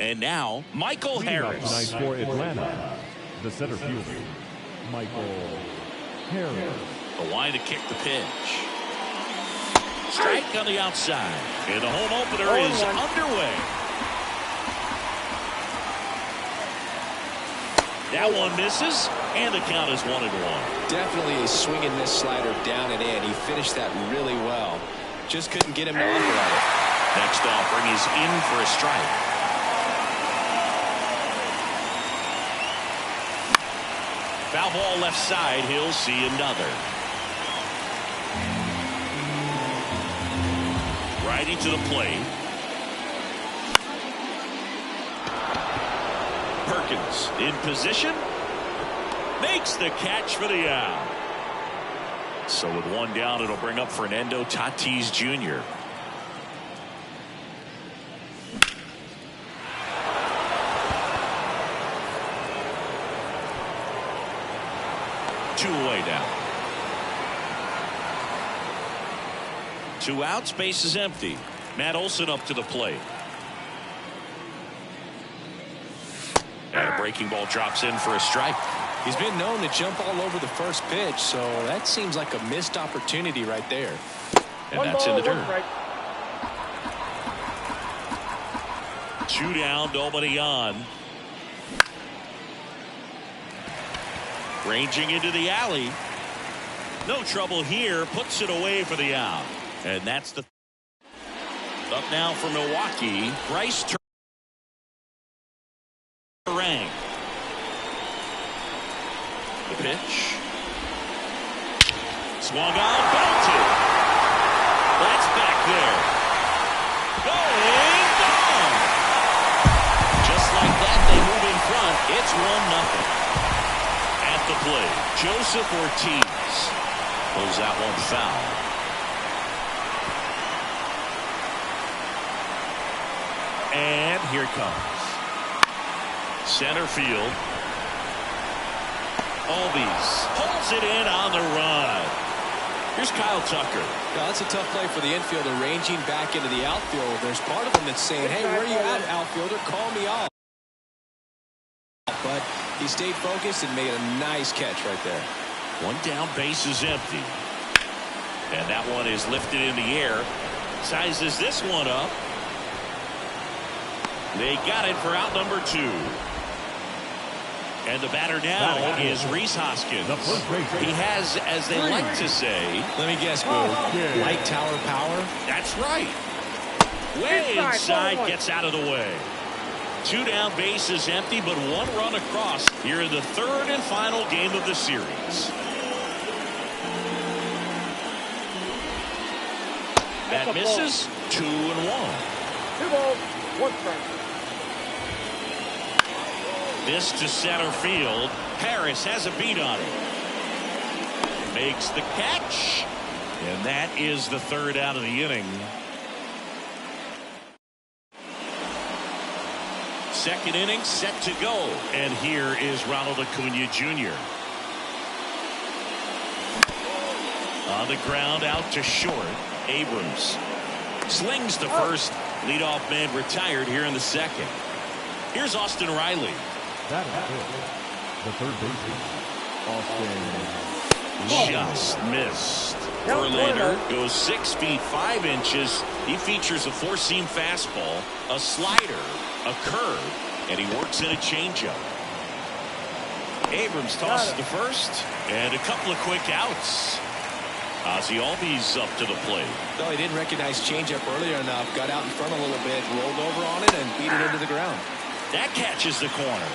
And now, Michael Harris. Tonight for Atlanta, the center fielder, Michael Harris. The line to kick the pitch. Strike on the outside. And the home opener is underway. That one misses, and the count is 1-1. Definitely a swing and miss slider down and in. He finished that really well. Just couldn't get him to offer at it. Next offering is in for a strike. Foul ball left side. He'll see another. Righty to the plate. Perkins in position. Makes the catch for the out. So with one down, it'll bring up Fernando Tatis Jr. Two away now. Two outs, base is empty. Matt Olson up to the plate. And a breaking ball drops in for a strike. He's been known to jump all over the first pitch, so that seems like a missed opportunity right there. And that's in the dirt. Two down, nobody on. Ranging into the alley. No trouble here. Puts it away for the out. And that's the up now for Milwaukee. Bryce Terang. The pitch. Swung on, belted. That's back there. Going, gone. Just like that, they move in front. It's 1-0. At the plate, Joseph Ortiz pulls that one foul. And here it comes. Center field. Albies pulls it in on the run. Here's Kyle Tucker. Now, that's a tough play for the infielder, ranging back into the outfield. There's part of him that's saying, hey, where are you at, outfielder? Call me off. But he stayed focused and made a nice catch right there. One down, base is empty. And that one is lifted in the air. Sizes this one up. They got it for out number 2. And the batter now is Rhys Hoskins. He has, as they like to say, let me guess, Boo. Light tower power? That's right. Way inside, gets out of the way. 2 down, base is empty, but 1 run across here in the 3rd and final game of the series. That misses. 2-1. 2 balls, 1 strike. This to center field. Harris has a beat on it. Makes the catch. And that is the 3rd out of the inning. 2nd inning set to go. And here is Ronald Acuna Jr. On the ground, out to short. Abrams slings to first. Leadoff man retired here in the 2nd. Here's Austin Riley. That is the third baseman, Austin. Just missed. Verlander goes 6 feet 5 inches. He features a 4-seam fastball, a slider, a curve, and he works in a changeup. Abrams tosses to first, and a couple of quick outs. Ozzie Albies up to the plate. No, he didn't recognize changeup earlier enough. Got out in front a little bit, rolled over on it, and beat it into the ground. That catches the corner.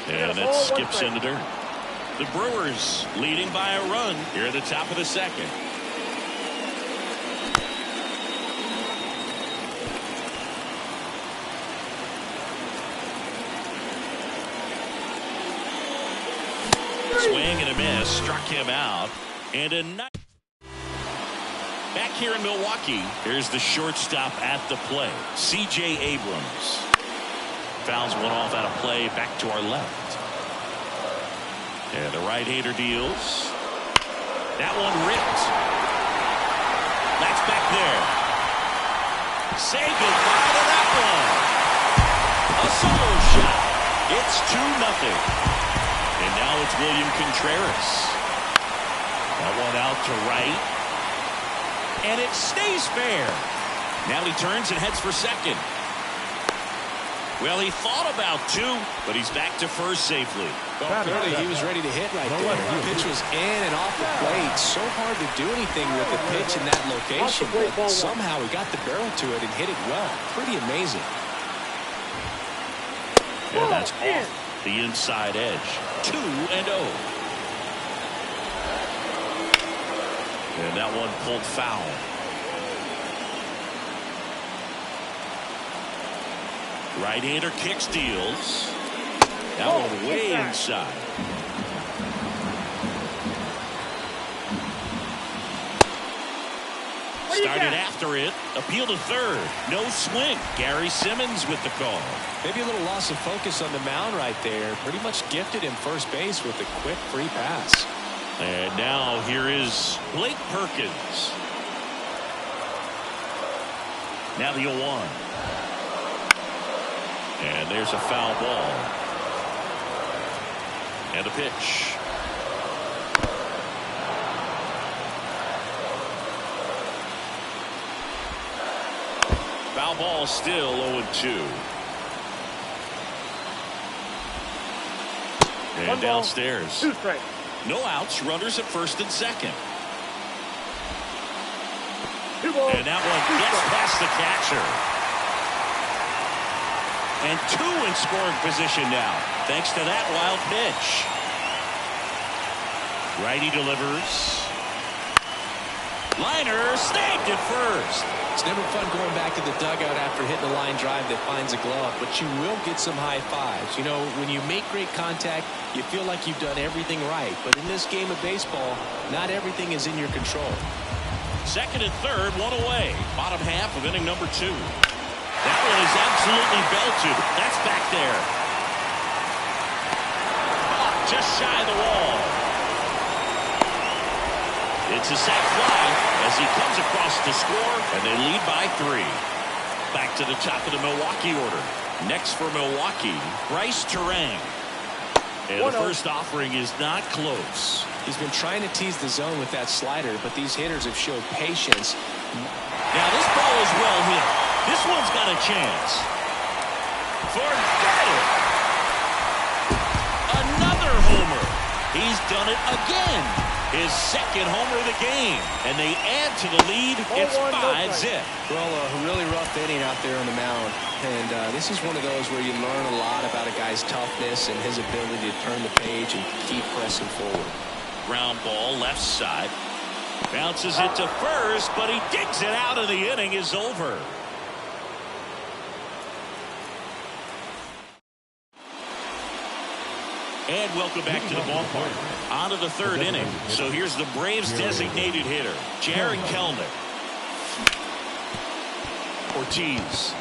And it skips into dirt. The Brewers leading by a run here at the top of the 2nd. Swing and a miss, struck him out. And a nice. Back here in Milwaukee, here's the shortstop at the play, C.J. Abrams. Fouls one off out of play, back to our left. And the right-hander deals. That one ripped. That's back there. Say goodbye to that one. A solo shot. It's 2-0. And now it's William Contreras. That one out to right. And it stays fair. Now he turns and heads for second. Well, he thought about 2, but he's back to first safely. Well, clearly he was ready to hit right there. The pitch was in and off the plate. So hard to do anything with the pitch in that location, but somehow he got the barrel to it and hit it well. Pretty amazing. And that's off the inside edge. 2-0. And that one pulled foul. Right-hander kick steals. That one way inside. Started after it. Appeal to third. No swing. Gary Simmons with the call. Maybe a little loss of focus on the mound right there. Pretty much gifted him first base with a quick free pass. And now here is Blake Perkins. Now the 0-1. And there's a foul ball. And a pitch. Foul ball still 0-2. And downstairs. 2 strikes. No outs. Runners at first and second. 2 balls. And that one gets past the catcher. And 2 in scoring position now, thanks to that wild pitch. Righty delivers. Liner snagged at first. It's never fun going back to the dugout after hitting a line drive that finds a glove, but you will get some high fives. You know, when you make great contact, you feel like you've done everything right. But in this game of baseball, not everything is in your control. Second and third, 1 away. Bottom half of inning number 2. That one is absolutely belted. That's back there. Oh, just shy of the wall. It's a sac fly as he comes across to score, and they lead by 3. Back to the top of the Milwaukee order. Next for Milwaukee, Bryce Turang. And the first offering is not close. He's been trying to tease the zone with that slider, but these hitters have showed patience. Now this ball is well hit. This one's got a chance. Forget it. Another homer. He's done it again. His second homer of the game. And they add to the lead. It's 5-zip. Well, a really rough inning out there on the mound. And this is one of those where you learn a lot about a guy's toughness and his ability to turn the page and keep pressing forward. Ground ball left side. Bounces it to first, but he digs it out, and the inning is over. And welcome back to the ballpark. On to the third inning. So here's the Braves designated hitter, Jared Kelenic. Ortiz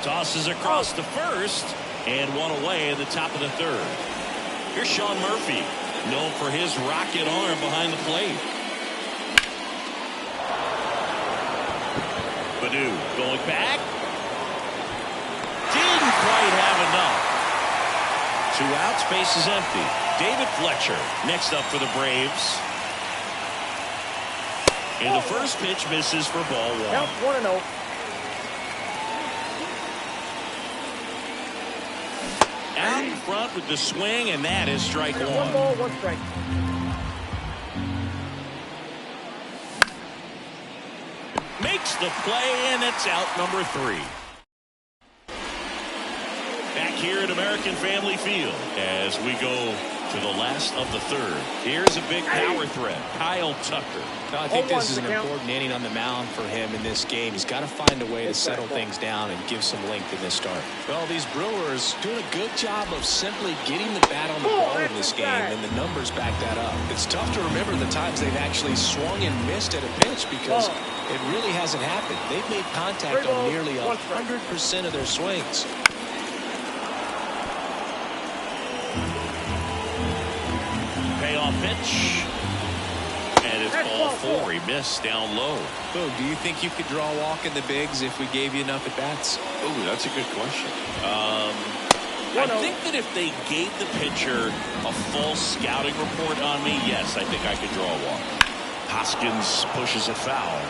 tosses across to first, and 1 away in the top of the third. Here's Sean Murphy, known for his rocket arm behind the plate. Baddoo going back. Didn't quite have enough. 2 outs, base is empty. David Fletcher next up for the Braves. And the first pitch misses for ball 1. Count 1-0. Out in front with the swing, and that is strike 1. 1 ball, 1 strike. Makes the play, and it's out number 3. Back here at American Family Field as we go to the last of the third. Here's a big power threat, Kyle Tucker. I think this is an important inning on the mound for him in this game. He's got to find a way to settle things down and give some length in this start. Well, these Brewers doing a good job of simply getting the bat on the ball in this game, and the numbers back that up. It's tough to remember the times they've actually swung and missed at a pitch because it really hasn't happened. They've made contact on nearly 100% of their swings. Payoff pitch. And it's ball 4. He missed down low. Bo, do you think you could draw a walk in the bigs if we gave you enough at bats? Oh, that's a good question. I think that if they gave the pitcher a full scouting report on me, yes, I think I could draw a walk. Hoskins pushes it foul.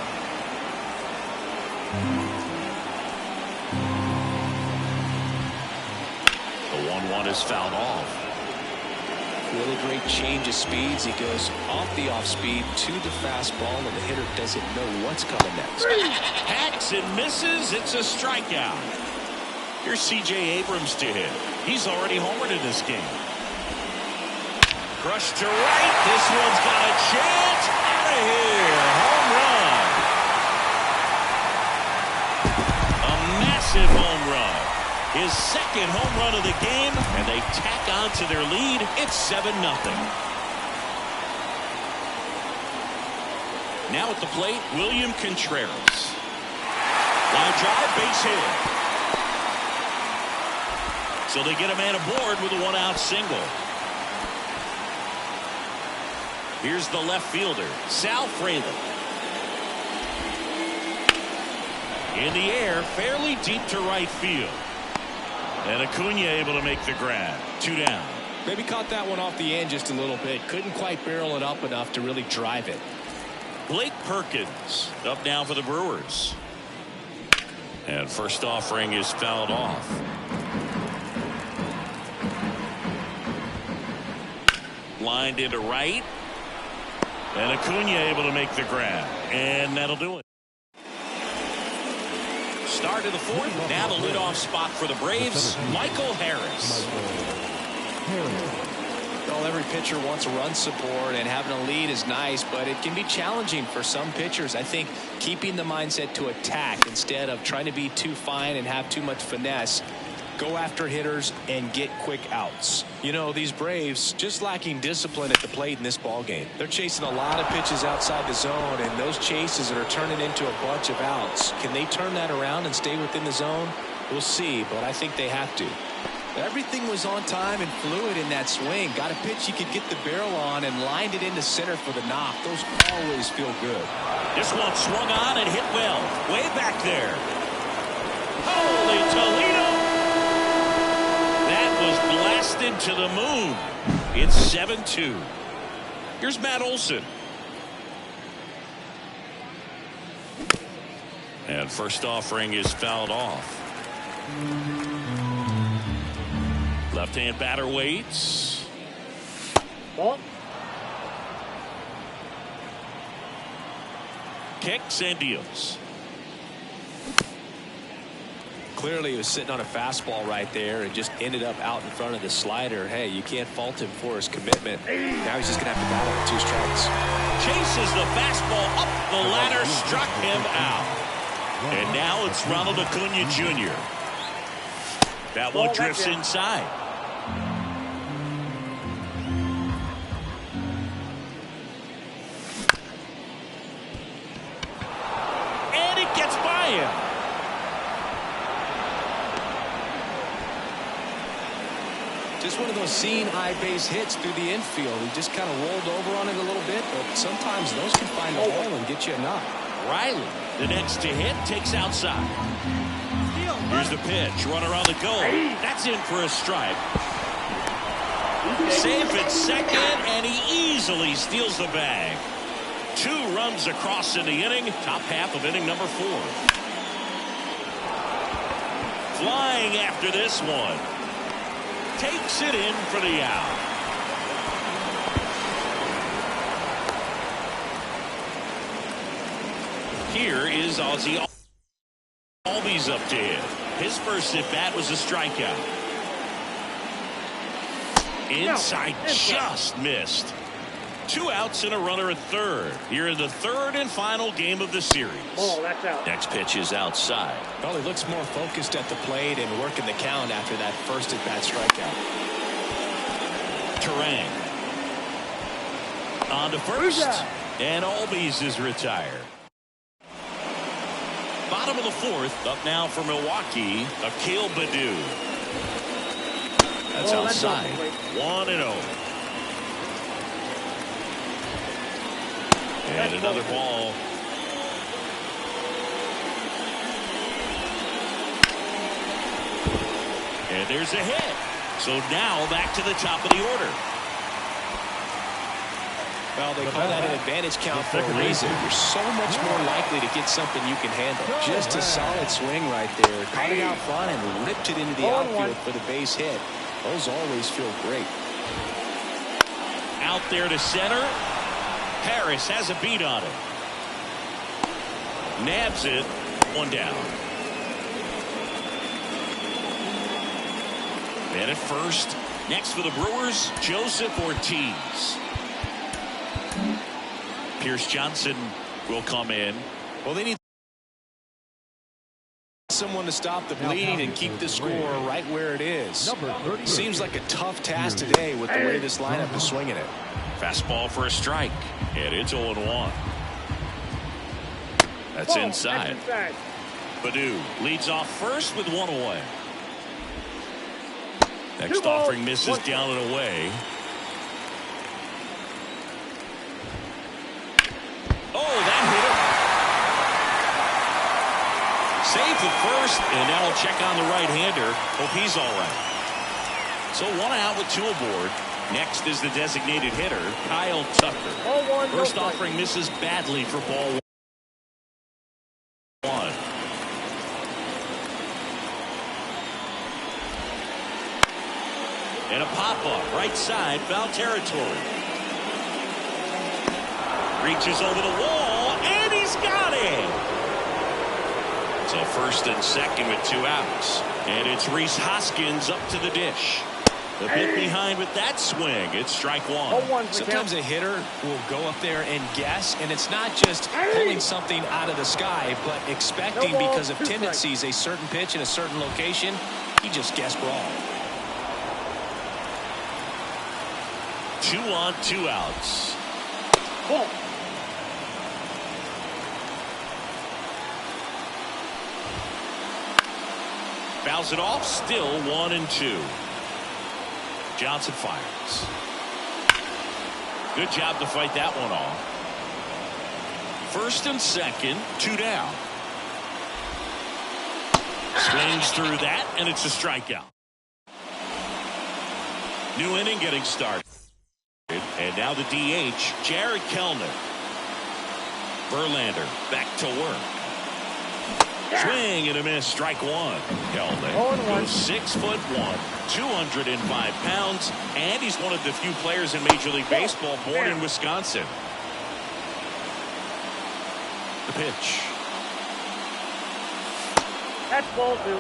The 1-1 is fouled off. Really great change of speeds. He goes off the off speed to the fastball, and the hitter doesn't know what's coming next. Hacks and misses. It's a strikeout. Here's C.J. Abrams to hit. He's already homered in this game. Crushed to right. This one's got a chance. Out of here. Home run. A massive home run. His second home run of the game, and they tack on to their lead. It's 7-0. Now at the plate, William Contreras. Line drive, base hit. So they get a man aboard with a 1-out single. Here's the left fielder, Sal Frelick. In the air, fairly deep to right field. And Acuna able to make the grab. 2 down. Maybe caught that one off the end just a little bit. Couldn't quite barrel it up enough to really drive it. Blake Perkins up now for the Brewers. And first offering is fouled off. Lined into right. And Acuna able to make the grab. And that'll do it. Start of the 4th. Now the leadoff spot for the Braves, Michael Harris. Well, every pitcher wants run support, and having a lead is nice, but it can be challenging for some pitchers. I think keeping the mindset to attack instead of trying to be too fine and have too much finesse. Go after hitters and get quick outs. You know, these Braves just lacking discipline at the plate in this ball game. They're chasing a lot of pitches outside the zone, and those chases are turning into a bunch of outs. Can they turn that around and stay within the zone? We'll see, but I think they have to. Everything was on time and fluid in that swing. Got a pitch you could get the barrel on and lined it into center for the knock. Those always feel good. This one swung on and hit well. Way back there. Holy Toledo! That was blasted to the moon. It's 7-2. Here's Matt Olson. And first offering is fouled off. Left-hand batter waits. Ball. Kicks and deals. Clearly he was sitting on a fastball right there and just ended up out in front of the slider. Hey, you can't fault him for his commitment. Now he's just going to have to battle with 2 strikes. Chases the fastball up the ladder, struck him out. And now it's Ronald Acuna Jr. That one drifts inside. And it gets by him. Just one of those seeing high base hits through the infield. He just kind of rolled over on it a little bit, but sometimes those can find the hole and get you a knock. Riley, the next to hit, takes outside. Here's the pitch. Runner on the go. That's in for a strike. Safe at second, and he easily steals the bag. 2 runs across in the inning. Top half of inning number 4. Flying after this one. Takes it in for the out. Here is Ozzie Albies up to him. His first at bat was a strikeout. Inside, just missed. 2 outs and a runner at third. Here in the 3rd and final game of the series. Oh, that's out. Next pitch is outside. Well, he looks more focused at the plate and working the count after that first at bat strikeout. Turang on to first, and Albies is retired. Bottom of the 4th, up now for Milwaukee, Akil Baddoo. That's outside. 1-0. And another ball. And there's a hit. So now back to the top of the order. Well, they call that an advantage count for a reason. You're so much more likely to get something you can handle. Just a solid swing right there. Caught it out front and ripped it into the outfield for the base hit. Those always feel great. Out there to center. Harris has a beat on it. Nabs it. One down. And at first, next for the Brewers, Joseph Ortiz. Pierce Johnson will come in. Well, they need someone to stop the bleeding and keep the score right where it is. Seems like a tough task today with the way this lineup is swinging it. Fastball for a strike, and it's 0-1. That's inside. Baddoo leads off first with one away. Next offering misses down and away. Oh, that hit him. Save the first, and now we'll check on the right-hander. Hope he's all right. So one out with two aboard. Next is the designated hitter, Kyle Tucker. First offering misses badly for ball one. And a pop-up, right side, foul territory. Reaches over the wall, and he's got it. So first and second with two outs. And it's Rhys Hoskins up to the dish. A bit behind with that swing. It's strike one. Sometimes a hitter will go up there and guess, and it's not just pulling something out of the sky, but expecting because of tendencies a certain pitch in a certain location. He just guessed wrong. 2 on, 2 outs. Ball. Fouls it off, still 1-2. Johnson fires. Good job to fight that one off. First and second, 2 down. Swings through that, and it's a strikeout. New inning getting started. And now the DH, Jared Kellner. Verlander back to work. Swing and a miss, strike one. Kellner goes 6'1", 205 pounds, and he's one of the few players in Major League Baseball born in Wisconsin. The pitch. That's ball two.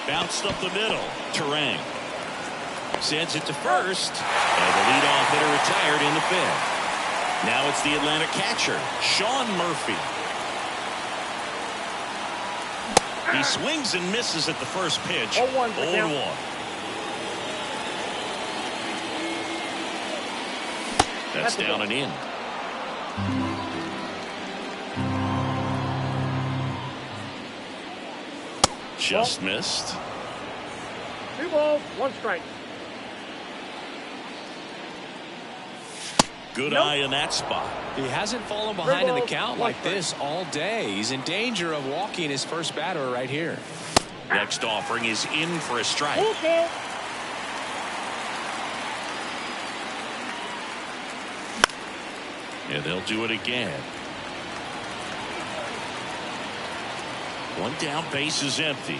Bounced up the middle. Turang sends it to first, and the leadoff hitter retired in the fifth. Now it's the Atlanta catcher, Sean Murphy. He swings and misses at the first pitch. 0-1. That's down and in. Just missed. 2 balls, 1 strike. Good eye in that spot. He hasn't fallen behind in the count like this all day. He's in danger of walking his first batter right here. Next offering is in for a strike. Okay. And they'll do it again. One down, base is empty.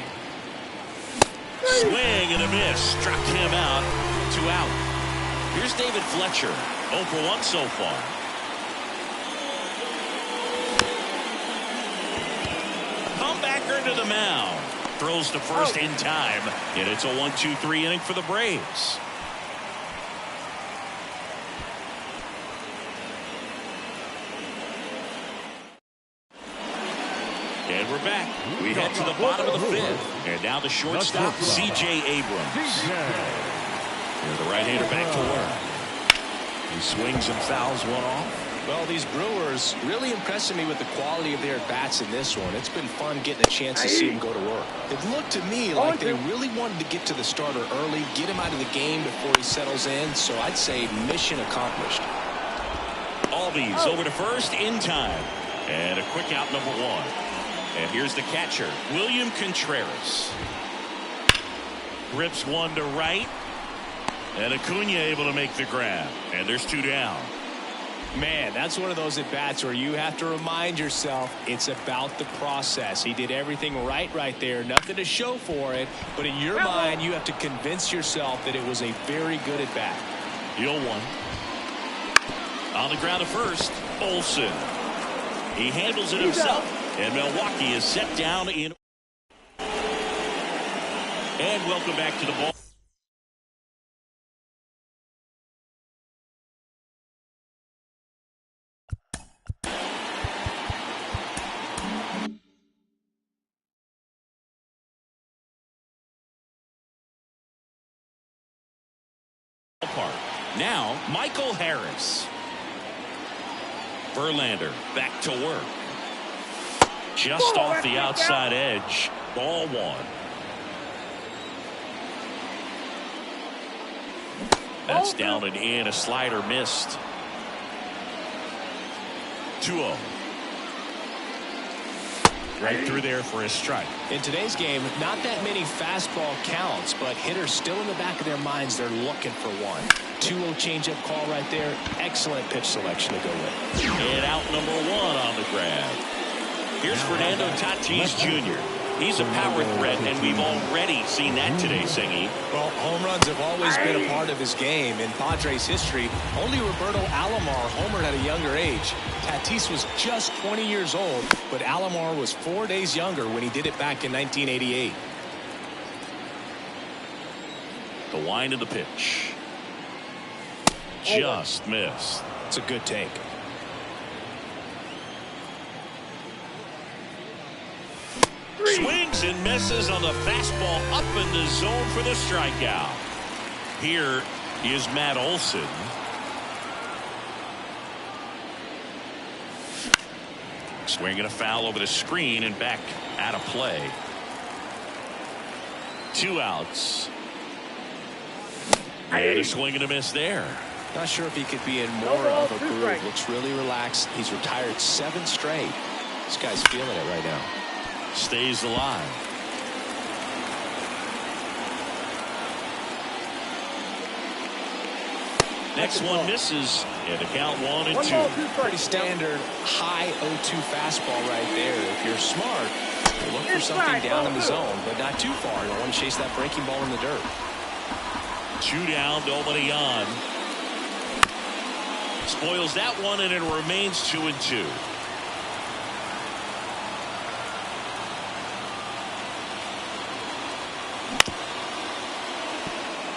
Swing and a miss. Struck him out. 2 out. Here's David Fletcher. 0 for 1 so far. Comebacker to the mound. Throws to first in time. And it's a 1-2-3 inning for the Braves. And we're back. We head to the bottom of the fifth. And now the shortstop, C.J. Abrams. And the right-hander back to work. He swings and fouls one off. Well, these Brewers really impressing me with the quality of their bats in this one. It's been fun getting a chance to see them go to work. It looked to me like they really wanted to get to the starter early, get him out of the game before he settles in. So I'd say mission accomplished. Albies over to first in time. And a quick out, number 1. And here's the catcher, William Contreras. Rips one to right. And Acuna able to make the grab. And there's 2 down. Man, that's one of those at-bats where you have to remind yourself it's about the process. He did everything right there. Nothing to show for it. But in your mind, you have to convince yourself that it was a very good at-bat. The 0-1. On the ground to first, Olsen. He handles it himself. And Milwaukee is set down in. And welcome back to the ball. Now, Michael Harris. Verlander back to work. Just off the outside edge. Ball 1. That's down and in. A slider missed. 2-0. Right through there for a strike. In today's game, not that many fastball counts, but hitters still in the back of their minds, they're looking for one. 2-0 changeup call right there. Excellent pitch selection to go with. And out number 1 on the grab. Here's Fernando Tatis Jr. He's a power threat, and we've already seen that today, Singy. Well, home runs have always been a part of his game. In Padres history, only Roberto Alomar homered at a younger age. Tatis was just 20 years old, but Alomar was 4 days younger when he did it back in 1988. The wind of the pitch. Just missed. It's a good take. Swings and misses on the fastball up in the zone for the strikeout. Here is Matt Olson. Swinging a foul over the screen and back out of play. 2 outs. And a swing and a miss there. Not sure if he could be in more of a groove. Looks really relaxed. He's retired 7 straight. This guy's feeling it right now. Stays alive. Next one misses. And the count 1-2. Pretty standard high 0-2 fastball right there. If you're smart, you look for something down in the zone, but not too far. You don't want to chase that breaking ball in the dirt. 2 down, nobody on. Spoils that one, and it remains 2-2.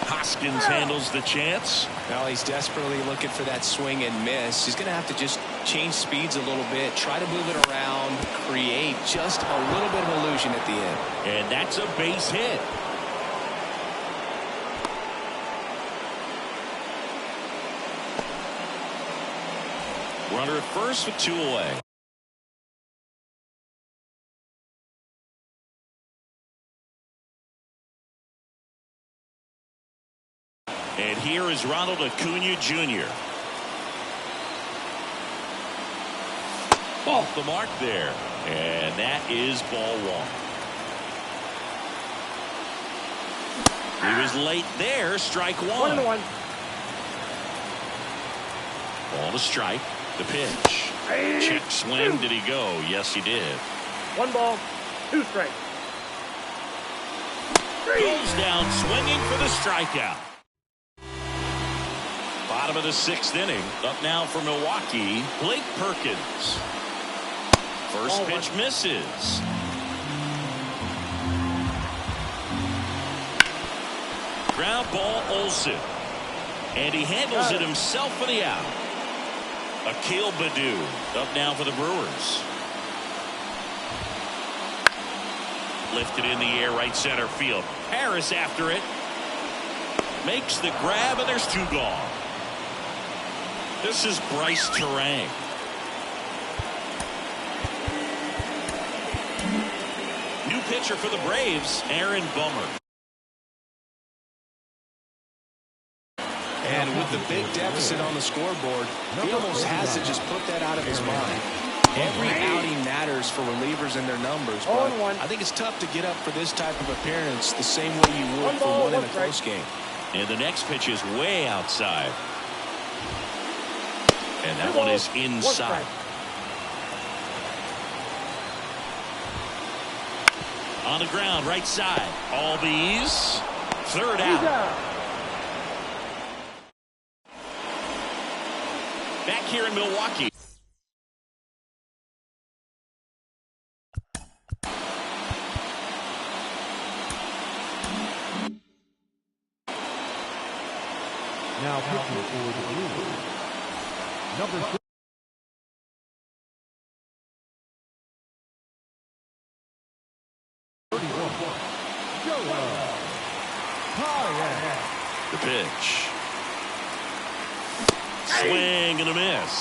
Hoskins handles the chance. Well, he's desperately looking for that swing and miss. He's going to have to just change speeds a little bit, try to move it around, create just a little bit of illusion at the end. And that's a base hit. Runner at first with 2 away. And here is Ronald Acuna Jr. Off the mark there. And that is ball 1. He was late there. Strike 1. 1-1. Ball to strike. The pitch. Check swing. Did he go? Yes, he did. 1 ball, 2 strikes. Goes down swinging for the strikeout. Bottom of the 6th inning. Up now for Milwaukee, Blake Perkins. First pitch misses. Ground ball, Olsen. And he handles it himself for the out. Akil Baddoo up now for the Brewers. Lifted in the air, right center field. Harris after it. Makes the grab, and there's 2 gone. This is Bryce Terang. New pitcher for the Braves, Aaron Bummer. And with the big deficit on the scoreboard, he almost has to just put that out of his mind. Every outing matters for relievers and their numbers, but I think it's tough to get up for this type of appearance the same way you would for one in a close game. And the next pitch is way outside. And that one is inside. On the ground, right side. Albies, third out. Back here in Milwaukee. Now pitching for the Brewers, number 31, Joel Payette. The pitch. Swing and a miss.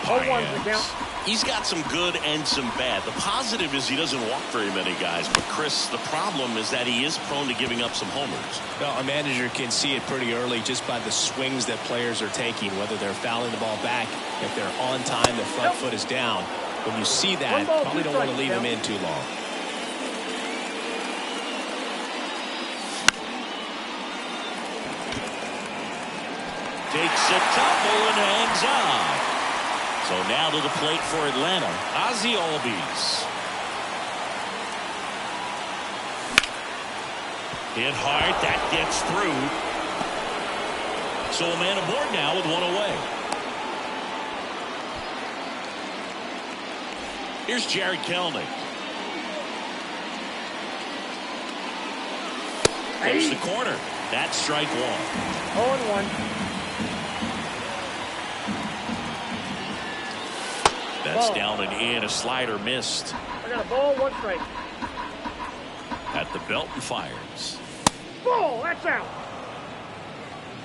0-1's the count. He's got some good and some bad. The positive is he doesn't walk very many guys. But, Chris, the problem is that he is prone to giving up some homers. Well, a manager can see it pretty early just by the swings that players are taking, whether they're fouling the ball back, if they're on time, the front foot is down. When you see that, probably don't want to leave him in too long. Takes a tumble and hangs on. So now to the plate for Atlanta, Ozzie Albies. Hit hard, that gets through. So a man aboard now with one away. Here's Jared Kelenic. Goes the corner. That's strike one. 0-1. That's down and in. A slider missed. I got a ball, 1 strike. At the belt and fires. Ball, that's out.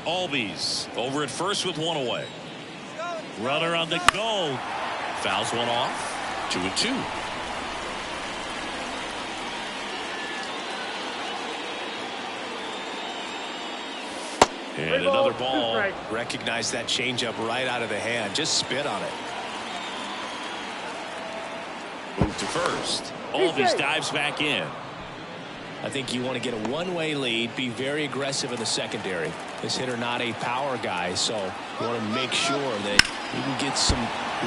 Albies over at first with one away. Runner on the go. Fouls one off. 2-2. And another ball. Recognize that changeup right out of the hand. Just spit on it. Move to first. Albies dives back in. I think you want to get a one-way lead, be very aggressive in the secondary. This hitter not a power guy, so you want to make sure that you can get some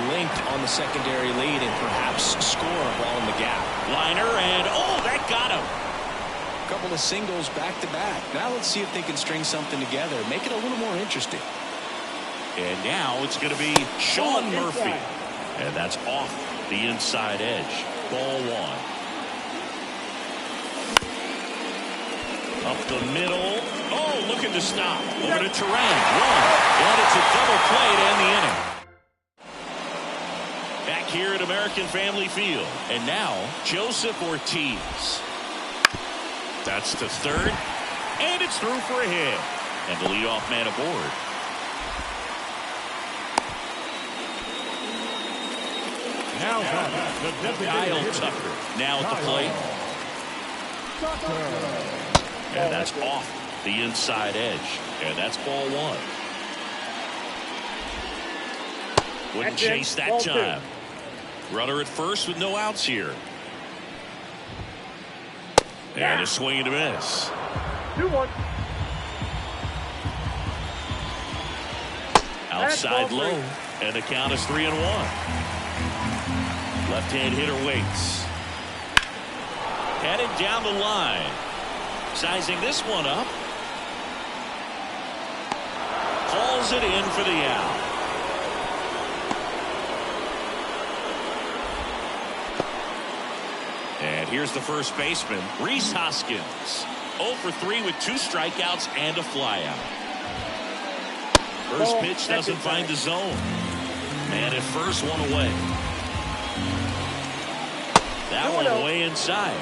length on the secondary lead and perhaps score a ball in the gap. Liner, and that got him. A couple of singles back-to-back. Now let's see if they can string something together. Make it a little more interesting. And now it's going to be Sean Murphy. And that's off the inside edge. Ball one. Up the middle. Looking to stop. Over to Terang. One. And it's a double play to end the inning. Back here at American Family Field. And now, Joseph Ortiz. That's to third. And it's through for a hit. And the leadoff man aboard. Now the Kyle Tucker now at the plate. And that's off the inside edge. And that's ball one. Wouldn't chase that time. Runner at first with no outs here. And a swing and a miss. 2-1. Outside low. And the count is 3-1. Left-hand hitter waits. Headed down the line. Sizing this one up. Hauls it in for the out. And here's the first baseman, Rhys Hoskins. 0 for 3 with 2 strikeouts and a flyout. First pitch doesn't find the zone. Man at first, one away. That one way inside.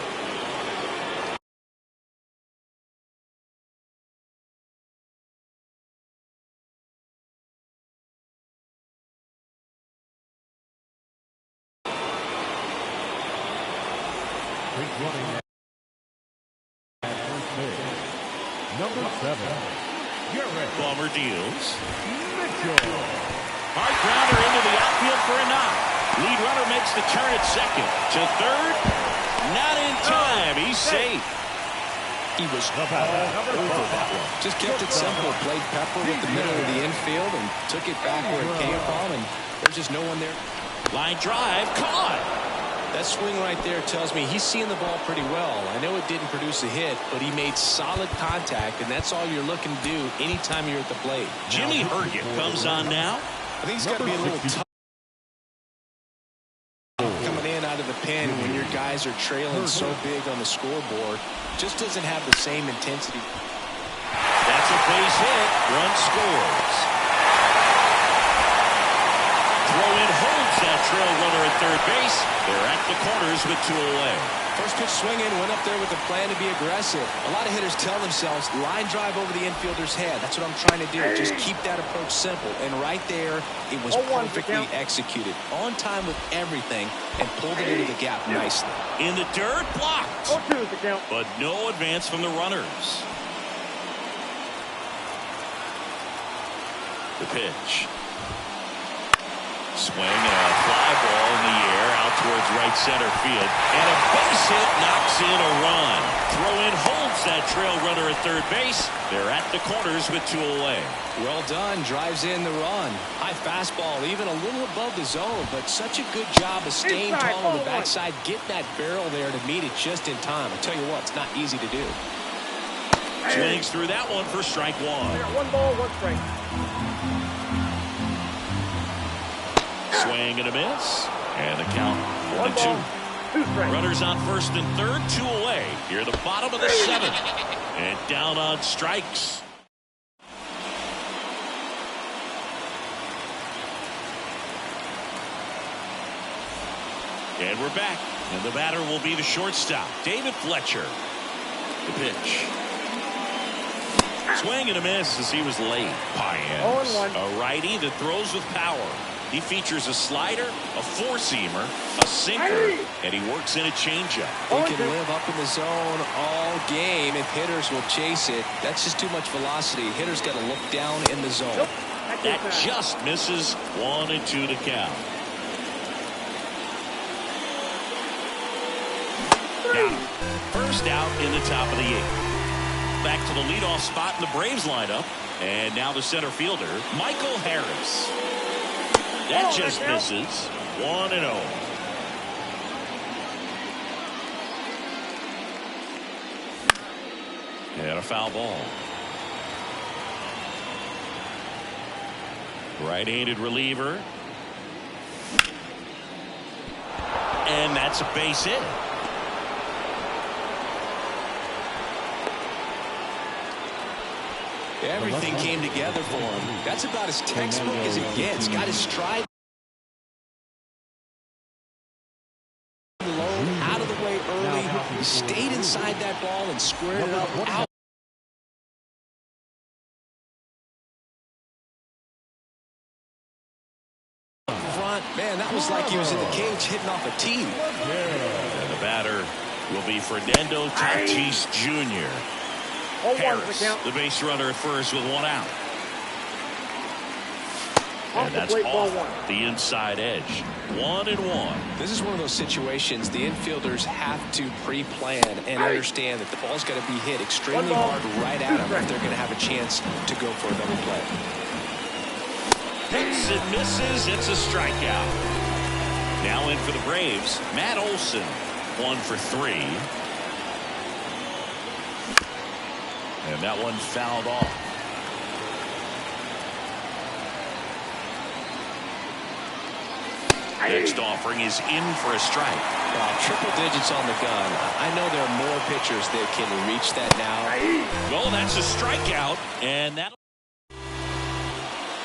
running at first base, number 7, Garrett Bummer deals. Mitchell. Hard grounder into the outfield for a knock. Lead runner makes the turn at second. To third. Not in time. He's safe. He was all over that one. Just kept it simple. Played Pepper with the middle of the infield and took it back where it came from, and there's just no one there. Line drive. Caught. That swing right there tells me he's seeing the ball pretty well. I know it didn't produce a hit, but he made solid contact, and that's all you're looking to do anytime you're at the plate. Jimmy Herget comes on now. I think he's got to be a little tough coming in out of the pen when your guys are trailing so big on the scoreboard. Just doesn't have the same intensity. That's a base hit. Run scores. Throw-in holds that trail runner at third base. They're at the corners with 2 away. First pitch swinging, went up there with a plan to be aggressive. A lot of hitters tell themselves, line drive over the infielder's head. That's what I'm trying to do. Just keep that approach simple. And right there, it was perfectly executed. On time with everything and pulled it into the gap nicely. In the dirt, blocked. 0-2 is the count. But no advance from the runners. The pitch. Swing and a fly ball in the air out towards right center field. And a base hit knocks in a run. Throw-in holds that trail runner at third base. They're at the corners with 2 away. Well done. Drives in the run. High fastball, even a little above the zone, but such a good job of staying tall on the backside, getting that barrel there to meet it just in time. I tell you what, it's not easy to do. Swings through that one for strike 1. They got 1 ball, 1 strike. Swing and a miss. And the count 1 1-2. ball, 2 strikes. Runners on first and third, 2 away. Here the bottom of the 7th. And down on strikes. And we're back. And the batter will be the shortstop, David Fletcher. The pitch. Swing and a miss as he was late. Payens, 0-1. a righty that throws with power. He features a slider, a four-seamer, a sinker, and he works in a changeup. He can live up in the zone all game if hitters will chase it. That's just too much velocity. Hitters got to look down in the zone. Nope. That just misses. 1-2 to count. Got him. First out in the top of the 8th. Back to the leadoff spot in the Braves lineup. And now the center fielder, Michael Harris. That just misses. 1-0. And a foul ball. Right-handed reliever. And that's a base hit. Everything came together for him. That's about as textbook as it gets. Got his stride low, out of the way early. He stayed inside that ball and squared it up out. Front, man, that was like he was in the cage hitting off a tee. And the batter will be Fernando Tatis Jr. Harris, the base runner at first with 1 out. And that's off the inside edge. 1-1. This is one of those situations the infielders have to pre-plan and understand that the ball's got to be hit extremely hard right at them if they're going to have a chance to go for a double play. Hits and misses. It's a strikeout. Now in for the Braves, Matt Olson. 1 for 3. And that one fouled off. Next offering is in for a strike. Wow, triple digits on the gun. I know there are more pitchers that can reach that now. Well, that's a strikeout. And that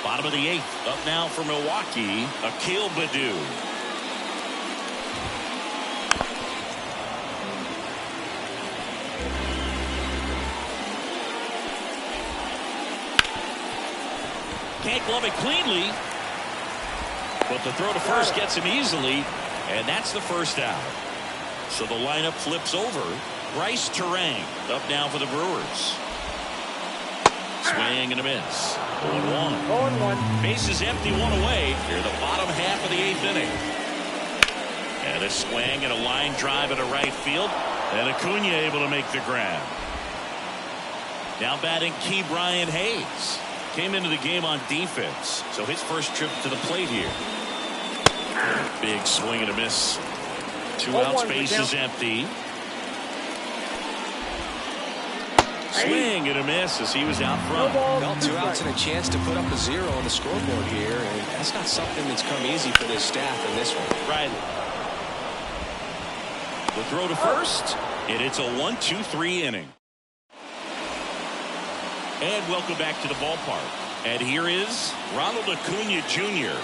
bottom of the 8th. Up now for Milwaukee, Akil Baddoo. Can't glove it cleanly. But the throw to first gets him easily. And that's the first out. So the lineup flips over. Bryce Terang up now for the Brewers. Swing and a miss. 0-1. 0-1. Bases empty, one away. Here the bottom half of the 8th inning. And a swing and a line drive into right field. And Acuna able to make the grab. Now batting Key Brian Hayes. Came into the game on defense. So his first trip to the plate here. Big swing and a miss. 2 outs, bases empty. Swing and a miss as he was out front. Well, 2 outs and a chance to put up a 0 on the scoreboard here, and that's not something that's come easy for this staff in this one. Right. The throw to first, and it's a 1-2-3 inning. And welcome back to the ballpark. And here is Ronald Acuna Jr.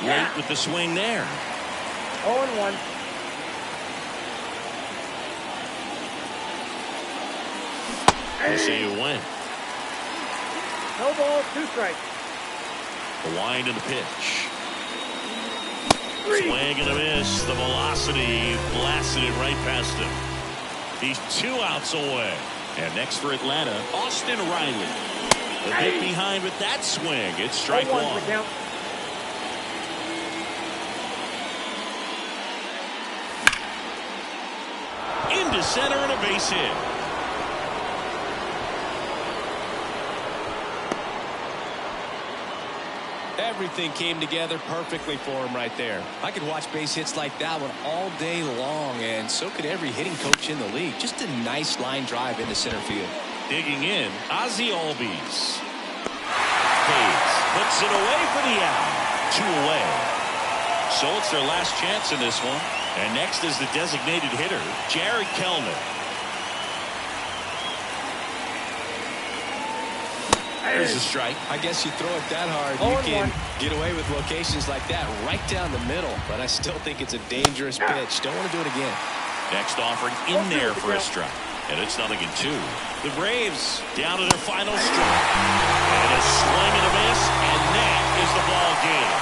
Late with the swing there. 0-1. They say you win. No ball, 2 strikes. The wind and the pitch. Swing and a miss. The velocity blasted it right past him. He's 2 outs away. And next for Atlanta, Austin Riley. A bit behind with that swing. It's strike 1. Into center and a base hit. Everything came together perfectly for him right there. I could watch base hits like that one all day long, and so could every hitting coach in the league. Just a nice line drive into center field. Digging in, Ozzie Albies. Hayes puts it away for the out. 2 away. So it's their last chance in this one. And next is the designated hitter, Jared Kellner. There's a strike. I guess you throw it that hard, you can get away with locations like that right down the middle. But I still think it's a dangerous pitch. Don't want to do it again. Next offering in there for a strike. And it's 0-2. The Braves down to their final strike. And a swing and a miss. And that is the ball game.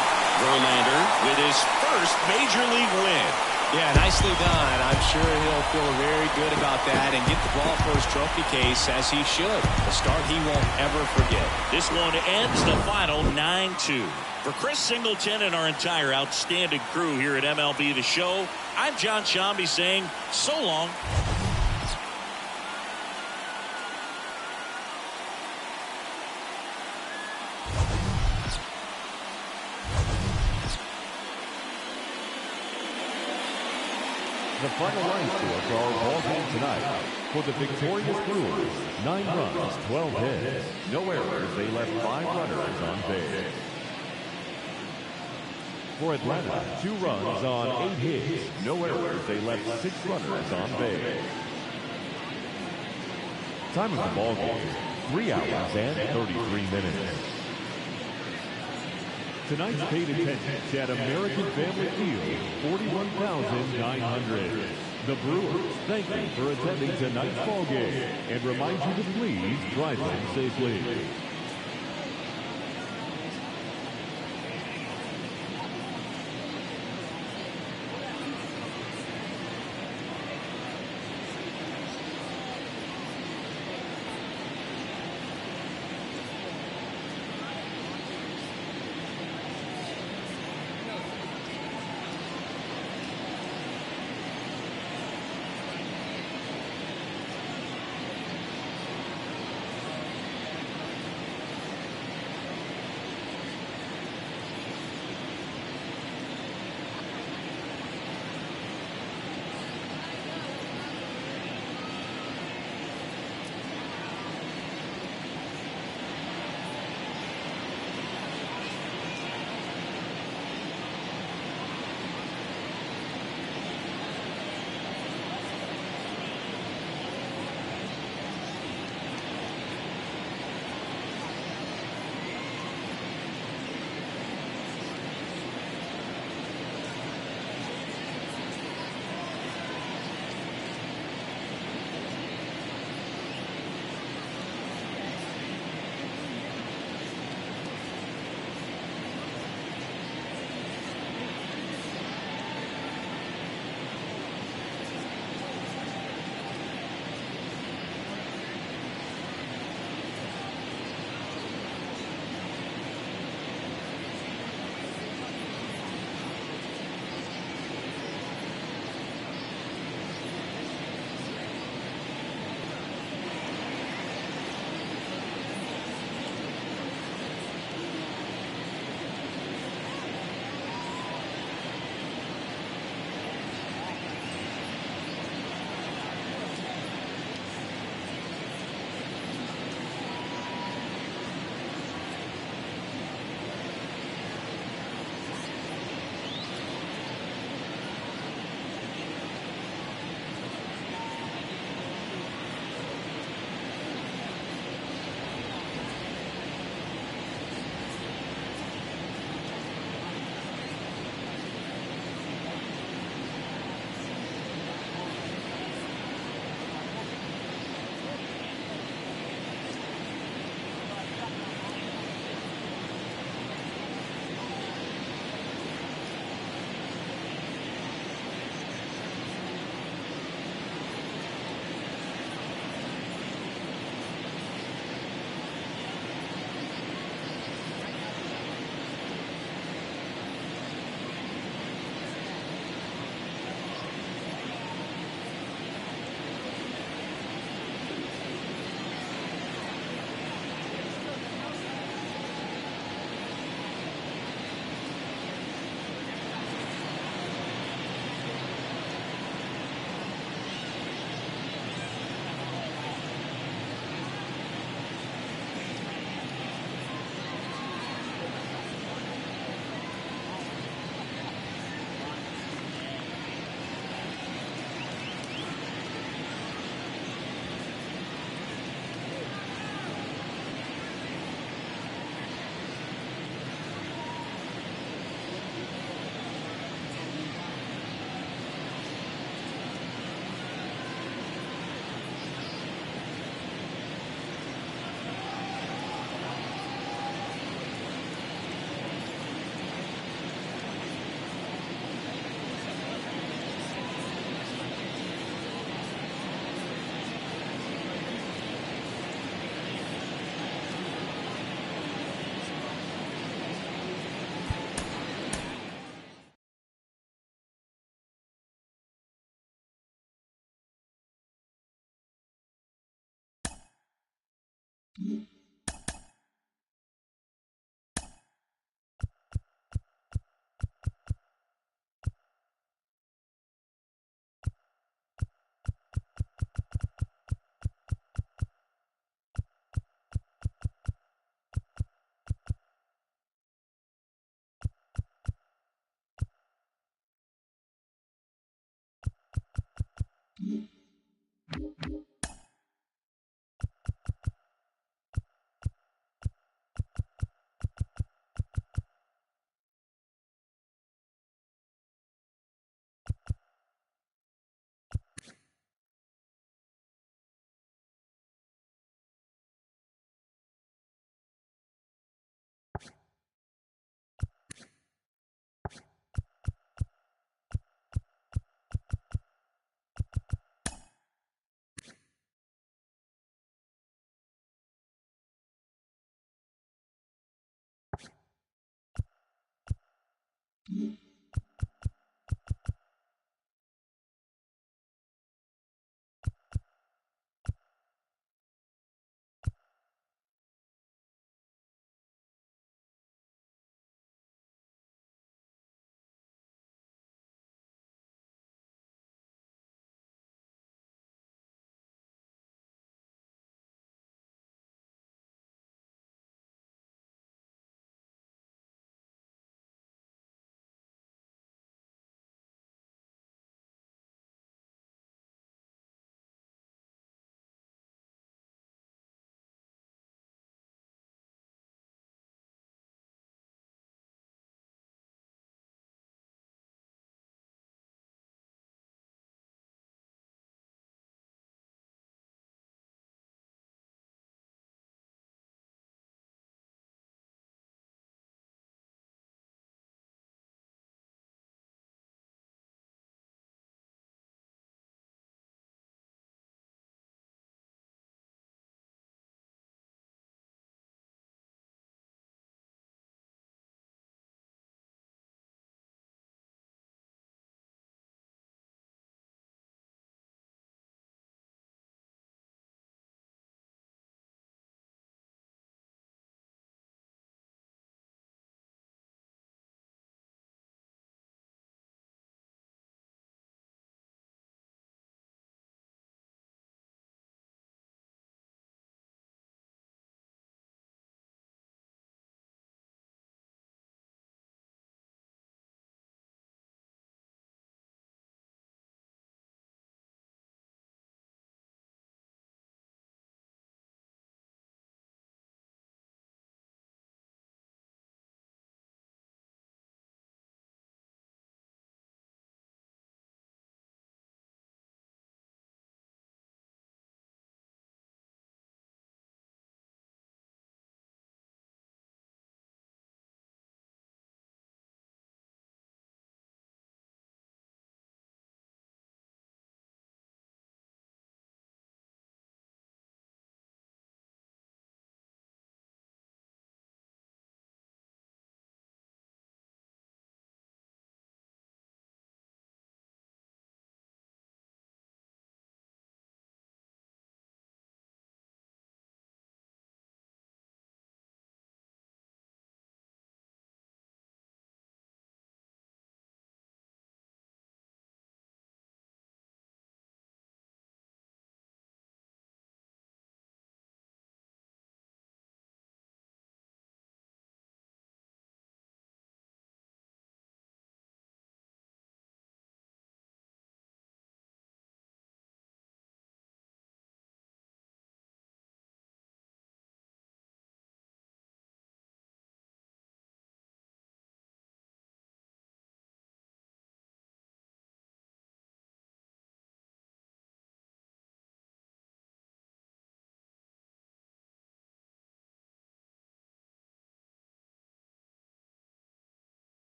Verlander with his first major league win. Yeah, nicely done. I'm sure he'll feel very good about that and get the ball for his trophy case, as he should. A start he won't ever forget. This one ends the final 9-2. For Chris Singleton and our entire outstanding crew here at MLB The Show, I'm John Shambi saying so long. The final line score for our ball game tonight. For the victorious Brewers, 9 runs, 12 hits, no errors. They left 5 runners on base. For Atlanta, 2 runs on 8 hits, no errors. They left 6 runners on base. Time of the ball game, 3 hours and 33 minutes. Tonight's paid attendance at American Family Field, 41,900. The Brewers thank you for attending tonight's ball game and remind you to please drive home safely.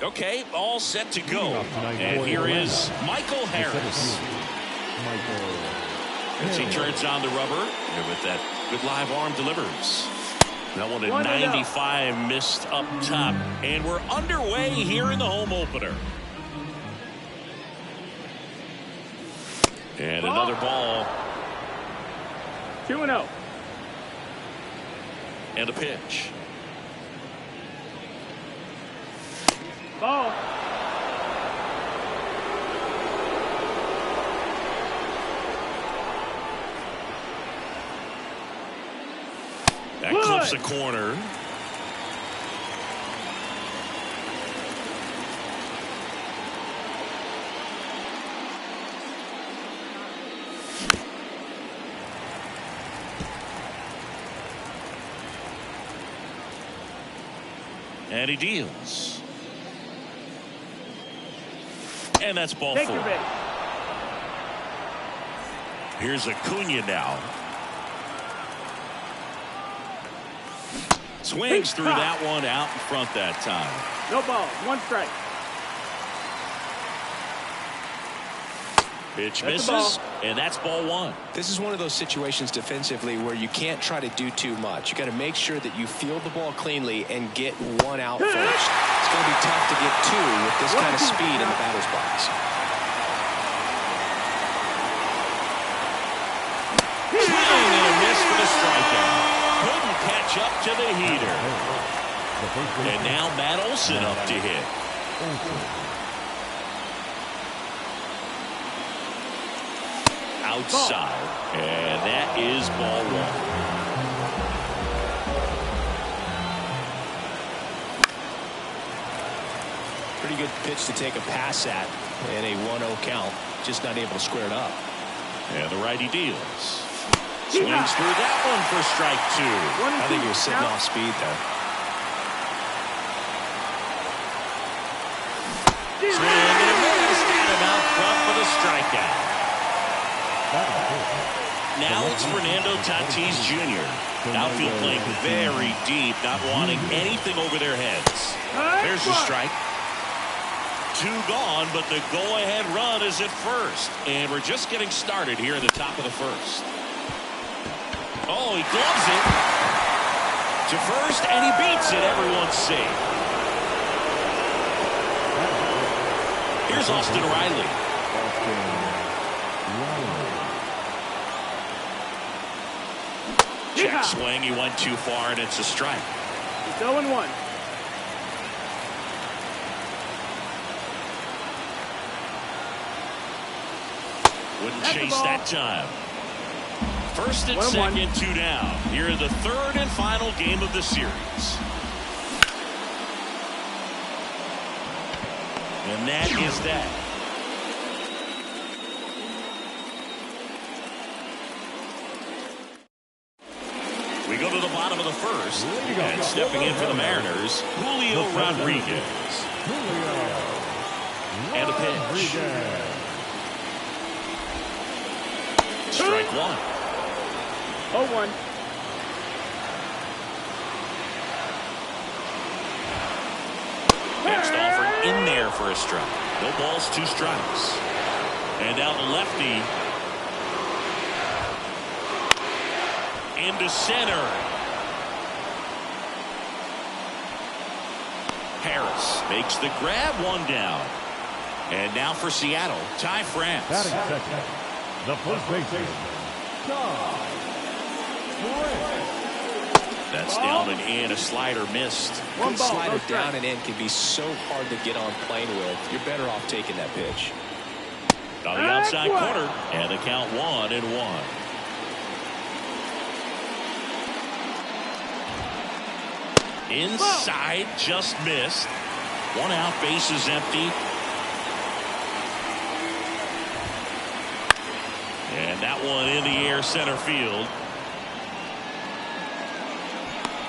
Okay, all set to go. And here is Michael Harris. As he turns on the rubber, and with that good live arm delivers. That one at 95 missed up top. And we're underway here in the home opener. And another ball. 2-0. And a pitch. Ball. That clips the corner. And he deals. And that's ball Take 4. your base. Here's Acuna now. Swings through that one out in front that time. No balls. 1 strike. Pitch That's the misses, ball. and that's ball 1. This is one of those situations defensively where you can't try to do too much. You got to make sure that you field the ball cleanly and get 1 out first. It's going to be tough to get 2 with this kind of speed in the batter's box. Swing and a miss for the strikeout. Couldn't catch up to the heater. And now Matt Olson up to hit. Outside, and that is ball 1. Pretty good pitch to take a pass at in a 1-0 count. Just not able to square it up. And the righty deals. Swings through that one for strike 2. I think he was sitting off speed there. Swing and a miss. Got him out front for the strikeout. Now it's Fernando Tatis Jr. Outfield playing very deep, not wanting anything over their heads. There's the strike. 2 gone, but the go-ahead run is at first. And we're just getting started here in the top of the first. Oh, he gloves it to first, and he beats it. Everyone's safe. Here's Austin Riley. Check swing. He went too far, and it's a strike. It's 0-1. Wouldn't chase that time. First and second, 2 down. Here in the 3rd and final game of the series. And that is that. We go to the bottom of the first. And stepping in for the Mariners, Julio Rodriguez. And a pitch. Strike 1. 0-1. Next offer in there for a strike. No balls, 2 strikes. And down the lefty. Into center. Harris makes the grab, 1 down. And now for Seattle, Ty France. Batting second, the first baseman, Ty France. That's down and in. A slider missed. Good slider down and in can be so hard to get on plane with. You're better off taking that pitch. On the outside corner, and the count 1-1. Inside, just missed. 1 out, base is empty. And that one in the air, center field.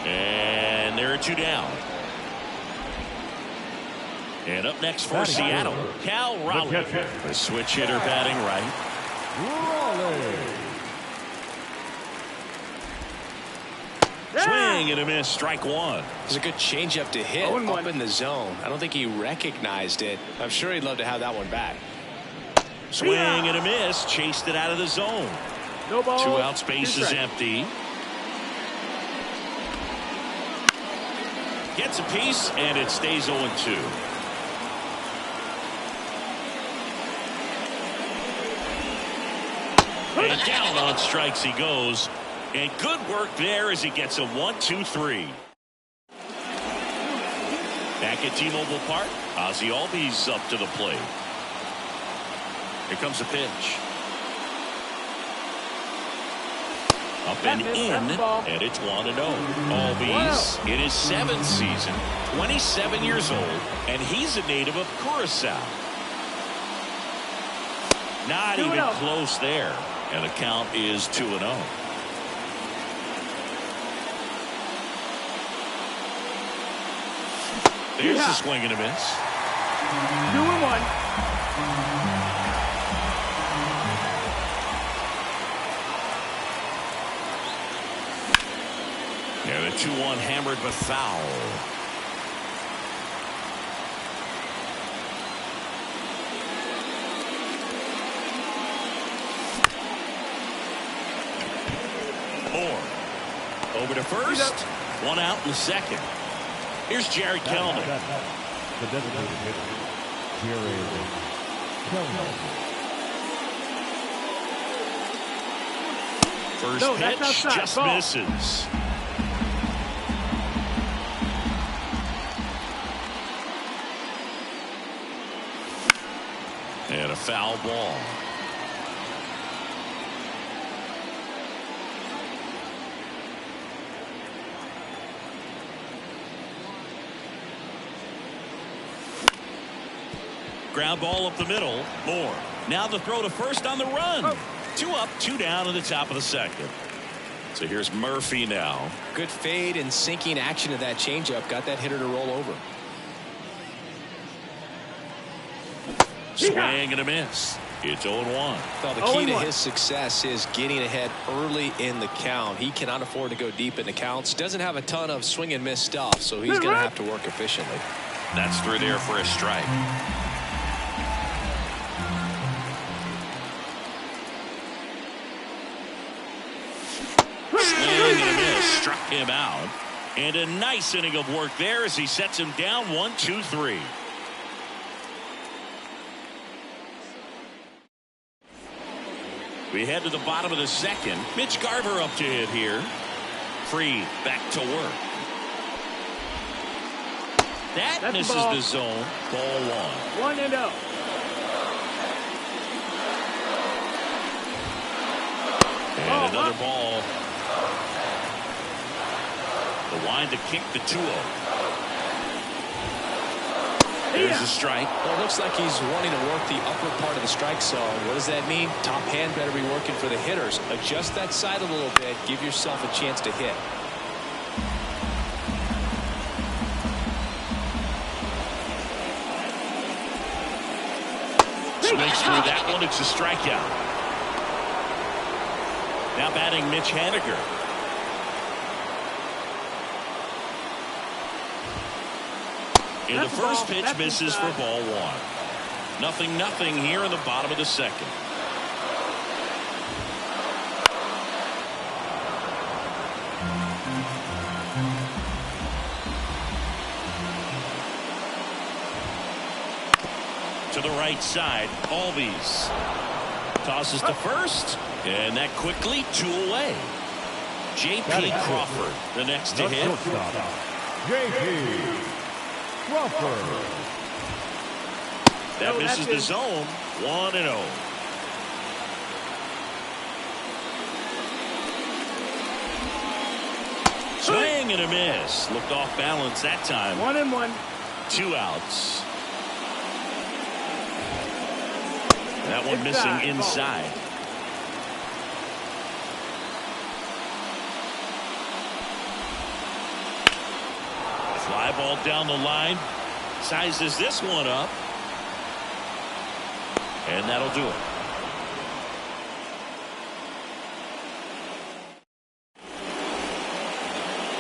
And there are 2 down. And up next for Seattle, Cal Raleigh. The switch hitter batting right. Swing and a miss, strike 1. It was a good changeup to hit up in the zone. I don't think he recognized it. I'm sure he'd love to have that one back. Swing and a miss, chased it out of the zone. No ball. 2 outs, base is empty. Gets a piece, and it stays 0-2. And down on strikes he goes. And good work there as he gets a 1-2-3. Back at T-Mobile Park, Ozzie Albies up to the plate. Here comes a pitch. Up and in, and it's 1-0. Albies in his 7th season, 27 years old, and he's a native of Curacao. Not even close there, and the count is 2-0. There's a swing and a miss. 2-1. And a 2-1 hammered but foul. Moore over to first. One out in the second. Here's Jerry Kelnick. The designated hitter, Jerry Kelnick. First pitch just misses. And a foul ball. Ground ball up the middle. Moore. Now the throw to first on the run. 2 up, 2 down in the top of the second. So here's Murphy now. Good fade and sinking action of that changeup. Got that hitter to roll over. Swing and a miss. It's 0-1. Well, the key to his success is getting ahead early in the count. He cannot afford to go deep in the counts. Doesn't have a ton of swing and miss stuff, so he's going to have to work efficiently. That's through there for a strike. Swing and a miss. Struck him out. And a nice inning of work there as he sets him down 1-2-3. We head to the bottom of the second. Mitch Garver up to hit here. Free back to work. That misses the zone. Ball 1. 1-0. And another ball. The wind to kick the 2-0. There's a strike. Well, it looks like he's wanting to work the upper part of the strike zone. What does that mean? Top hand better be working for the hitters. Adjust that side a little bit. Give yourself a chance to hit. Swings through that one. It's a strikeout. Now batting Mitch Haniger. And the first pitch misses for ball 1. 0-0 here in the bottom of the second. To the right side, Albies tosses to first, and that quickly 2 away. J.P. Crawford, the next to hit. J.P. Crawford. That misses the zone. 1-0. Swing and a miss. Looked off balance that time. 1-1. 2 outs. That one missing inside. Fly ball down the line. Sizes this one up. And that'll do it.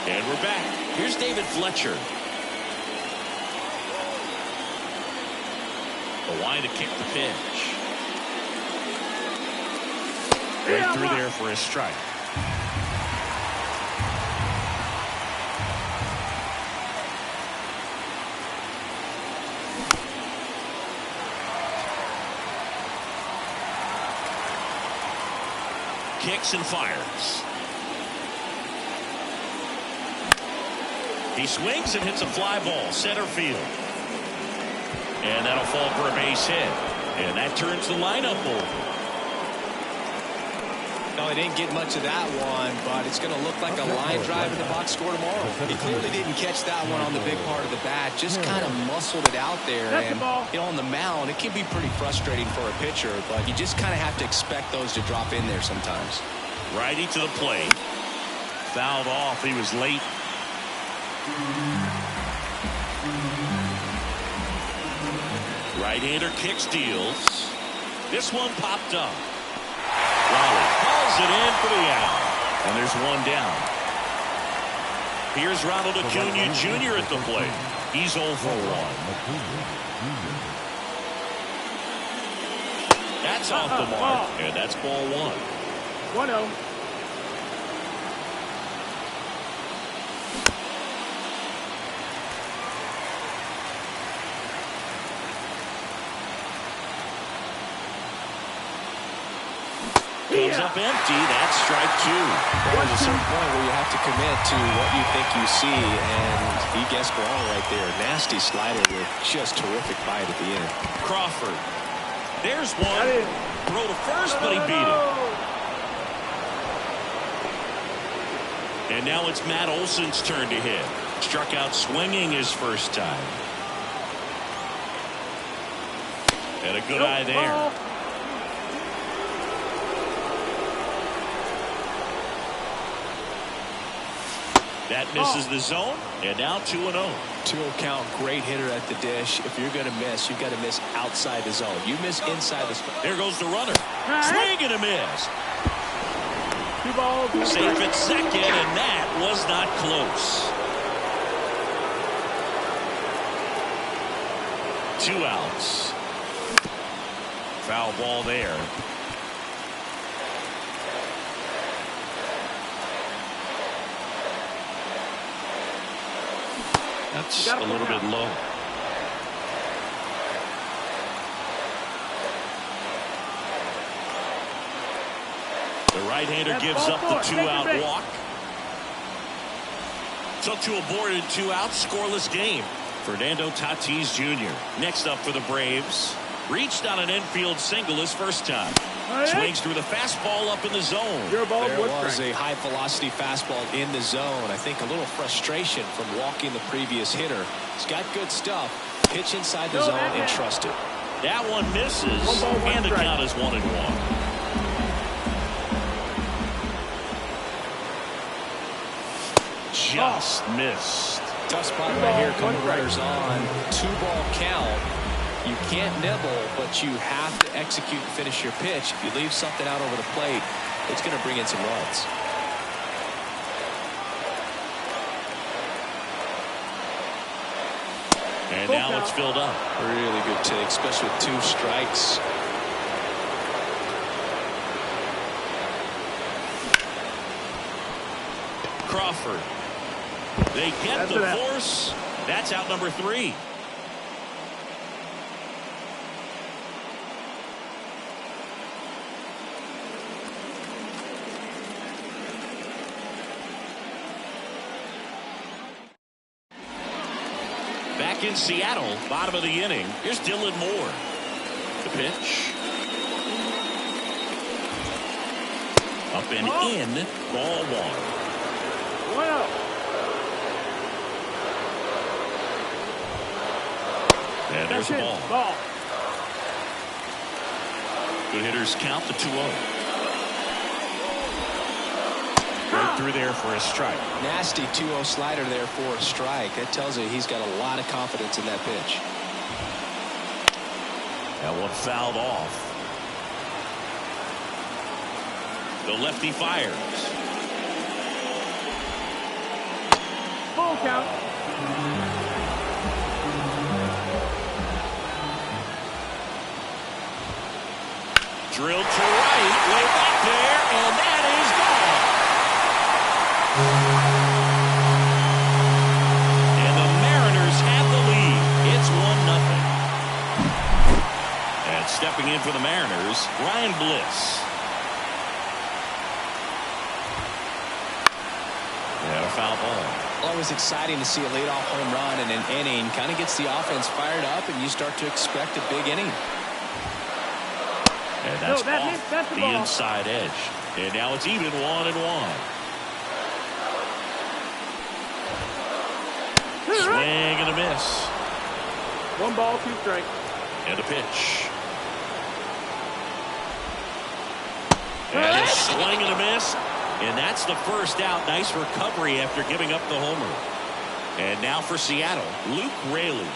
And we're back. Here's David Fletcher. The line to kick the pitch. Right through there for a strike. Kicks and fires. He swings and hits a fly ball center field. And that'll fall for a base hit. And that turns the lineup over. No, he didn't get much of that one, but it's going to look like a line drive in the box score tomorrow. He clearly didn't catch that one on the big part of the bat. Just kind of muscled it out there. And, you know, on the mound, it can be pretty frustrating for a pitcher, but you just kind of have to expect those to drop in there sometimes. Righty to the plate. Fouled off. He was late. Right-hander kicks, deals. This one popped up. Raleigh calls it in for the out. And there's one down. Here's Ronald Acuna Jr. at the plate. He's 0 for 1. That's off the mark, and that's ball 1. 1-0. Comes up empty. That's strike 2. There's a certain point where you have to commit to what you think you see, and he gets wrong right there. Nasty slider with just terrific bite at the end. Crawford. There's one. Throw to first, but he beat it. And now it's Matt Olson's turn to hit. Struck out swinging his first time. And a good eye there. That misses the zone, and now 2-0. 2-0 count, great hitter at the dish. If you're going to miss, you've got to miss outside the zone. You miss inside the zone. There goes the runner. Swing and a miss. 2 balls. Safe at second, and that was not close. 2 outs. Foul ball there. That's a little bit low. The right-hander gives up the 2-out walk. So to a board and 2 outs, scoreless game. Fernando Tatis Jr. Next up for the Braves. Reached on an infield single his first time. Swings through the fastball up in the zone. There was a high-velocity fastball in the zone. I think a little frustration from walking the previous hitter. He's got good stuff. Pitch inside the zone and trust it. That one misses, and the count is 1-1. Just missed. Tough spot right here. Couple runners on. 2-ball count. You can't nibble, but you have to execute and finish your pitch. If you leave something out over the plate, it's going to bring in some runs. And now it's filled up. Really good take, especially with 2 strikes. Crawford. They get the force. That's out number 3. Back in Seattle, bottom of the inning. Here's Dylan Moore. The pitch. Up and in. Ball 1. 1-0. And there's the ball. Good hitters count the 2-0. Right through there for a strike. Nasty 2-0 slider there for a strike. That tells you he's got a lot of confidence in that pitch. That one fouled off. The lefty fires. Full count. Drilled to right, way back there, and that is gone. And the Mariners have the lead. It's 1-0. And stepping in for the Mariners, Ryan Bliss. And a foul ball. Always exciting to see a leadoff home run in an inning. Kind of gets the offense fired up, and you start to expect a big inning. And that's off the inside edge. And now it's even 1-1. Swing and a miss. 1 ball, 2 strikes. And a pitch. And a swing and a miss. And that's the first out. Nice recovery after giving up the homer. And now for Seattle, Luke Raley.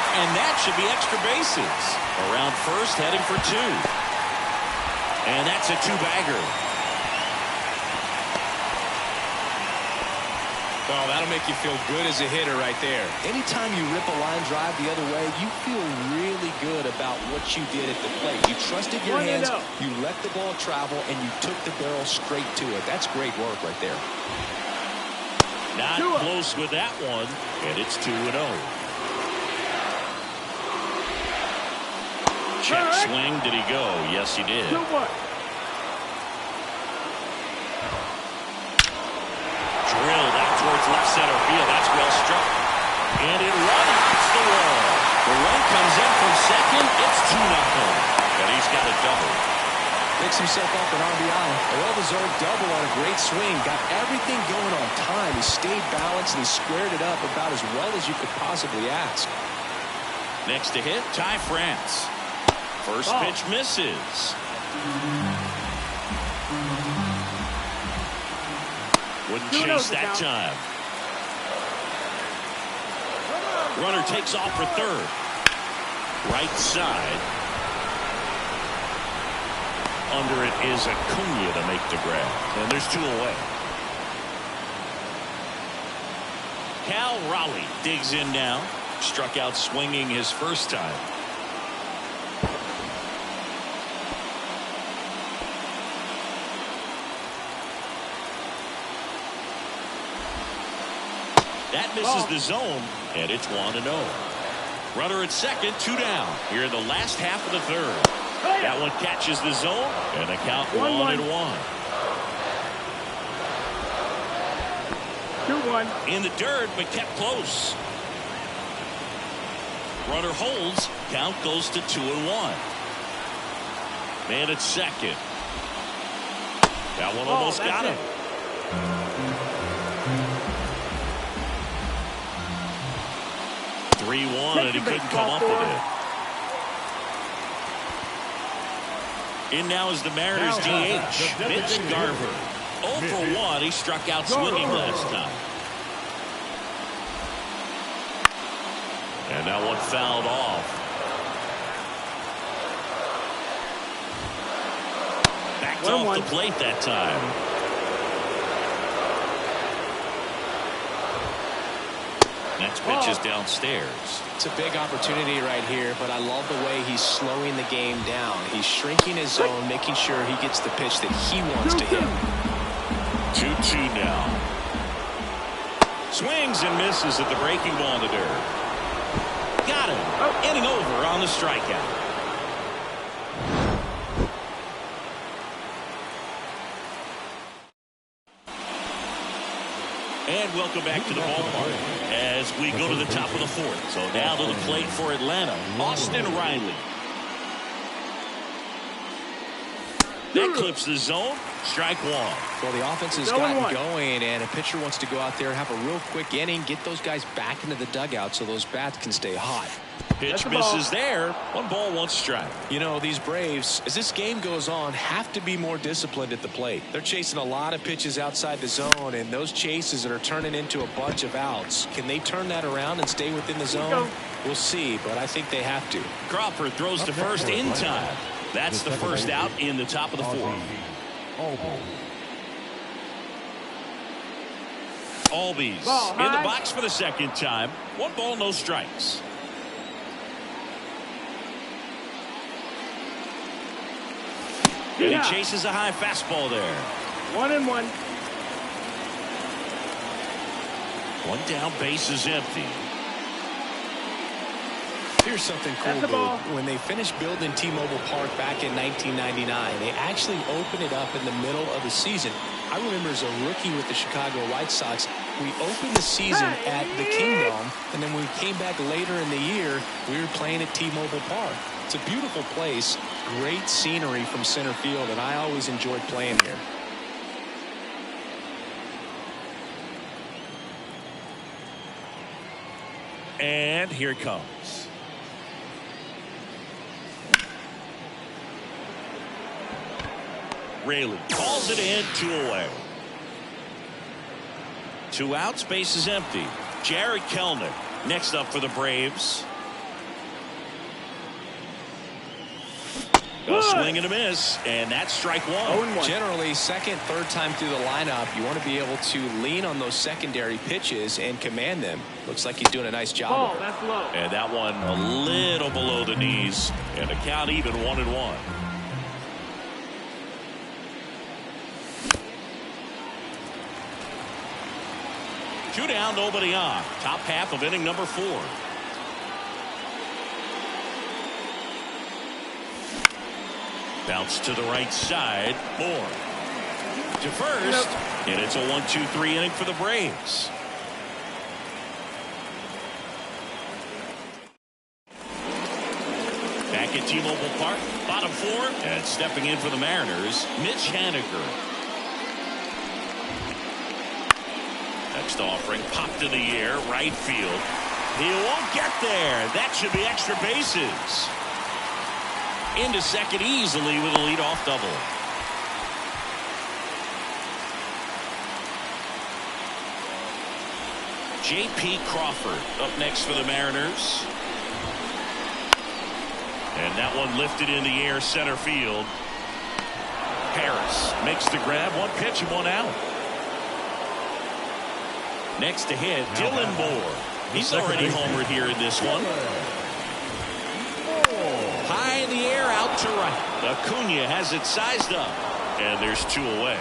And that should be extra bases. Around first, heading for 2. And that's a 2-bagger. Oh, that'll make you feel good as a hitter right there. Anytime you rip a line drive the other way, you feel really good about what you did at the plate. You trusted your hands, you let the ball travel, and you took the barrel straight to it. That's great work right there. Not close with that one, and it's 2-0. Check swing. Did he go? Yes, he did. 2-1. Drilled out towards left center field. That's well struck. And it runs the wall. The run comes in from second. It's 2-0. And he's got a double. Picks himself up an RBI. A well-deserved double on a great swing. Got everything going on time. He stayed balanced and he squared it up about as well as you could possibly ask. Next to hit, Ty France. First pitch misses. Wouldn't chase that time. Runner takes off for third. Right side. Under it is Acuna to make the grab. And there's 2 away. Cal Raleigh digs in now. Struck out swinging his first time. That misses the zone, and it's 1-0. Runner at second, 2 down. Here in the last half of the third. That one catches the zone, and the count 1-1. 2-1. In the dirt, but kept close. Runner holds. Count goes to 2-1. Man at second. That one almost got him. 3-1, and he couldn't come up with it. In now is the Mariners DH, Mitch Garver. 0 for 1. He struck out swinging last time. And that one fouled off. Backed off the plate that time. Next pitch is downstairs. It's a big opportunity right here, but I love the way he's slowing the game down. He's shrinking his zone, making sure he gets the pitch that he wants to hit. 2-2 now. Swings and misses at the breaking ball in the dirt. Got him. Inning over on the strikeout. And welcome back to the ballpark as we go to the top of the fourth. So now to the plate for Atlanta, Austin Riley. That clips the zone. Strike 1. Well, the offense has gotten going, and a pitcher wants to go out there and have a real quick inning, get those guys back into the dugout so those bats can stay hot. Pitch misses there. 1 ball, 1 strike. You know, these Braves, as this game goes on, have to be more disciplined at the plate. They're chasing a lot of pitches outside the zone, and those chases are turning into a bunch of outs. Can they turn that around and stay within the zone? We'll see, but I think they have to. Crawford throws to first in time. That's the first out in the top of the fourth. Albies in the box for the second time. 1 ball, no strikes. And he chases a high fastball there. 1-1. 1 down, base is empty. Here's something cool, Boo. When they finished building T-Mobile Park back in 1999, they actually opened it up in the middle of the season. I remember as a rookie with the Chicago White Sox, we opened the season at the Kingdome, and then when we came back later in the year, we were playing at T-Mobile Park. It's a beautiful place, great scenery from center field, and I always enjoyed playing here. And here it comes. Raley calls it in, 2 away. 2 outs, base is empty. Jared Kelenic next up for the Braves. A swing and a miss, and that's strike one. 0-1. Generally, second, third time through the lineup, you want to be able to lean on those secondary pitches and command them. Looks like he's doing a nice job. Ball, that's low. And that one a little below the knees, and the count even 1-1. Two down, nobody on. Top half of inning number 4. Bounce to the right side. Moore to first. And it's a 1-2-3 inning for the Braves. Back at T-Mobile Park, bottom 4, and stepping in for the Mariners, Mitch Haniger. Next offering, popped in the air, right field. He won't get there. That should be extra bases. Into second easily with a leadoff double. J.P. Crawford up next for the Mariners. And that one lifted in the air, center field. Harris makes the grab, one pitch and one out. Next to hit, Dylan Moore. He's already homered here in this one. High in the air, out to right. Acuna has it sized up, and there's 2 away.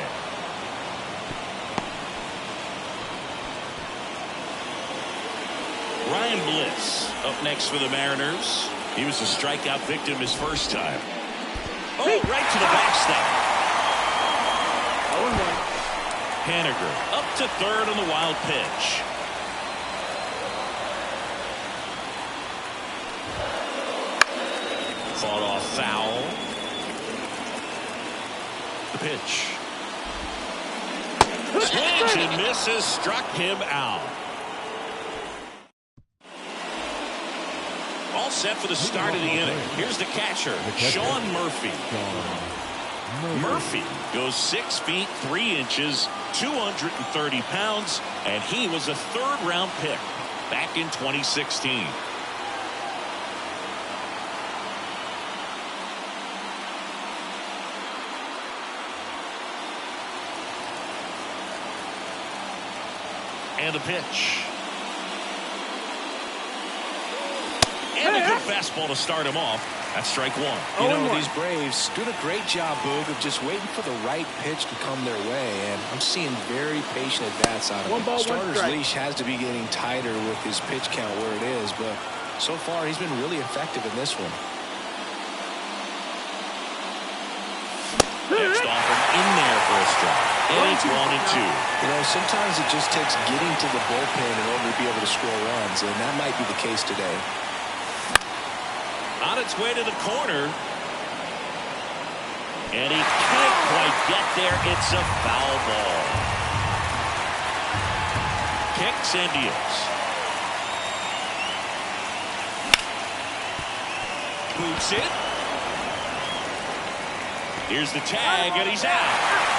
Ryan Bliss up next for the Mariners. He was a strikeout victim his first time. Oh, right to the backstop. 0-1. Haniger up to third on the wild pitch. Fought off foul. The pitch. Swings and misses, struck him out. All set for the start of the inning. Here's the catcher, Sean Murphy. Murphy goes 6 feet 3 inches, 230 pounds, and he was a third-round pick back in 2016. And the pitch. And a good fastball to start him off. That's strike 1. You know, these Braves doing a great job, Boog, of just waiting for the right pitch to come their way, and I'm seeing very patient at-bats out of him. Starter's leash has to be getting tighter with his pitch count where it is, but so far he's been really effective in this one. Next offering in there for a strike. And it's 1-2. You know, sometimes it just takes getting to the bullpen in order to be able to score runs, and that might be the case today. On its way to the corner. And he can't quite get there. It's a foul ball. Kicks and deals. Boots it. Here's the tag, and he's out.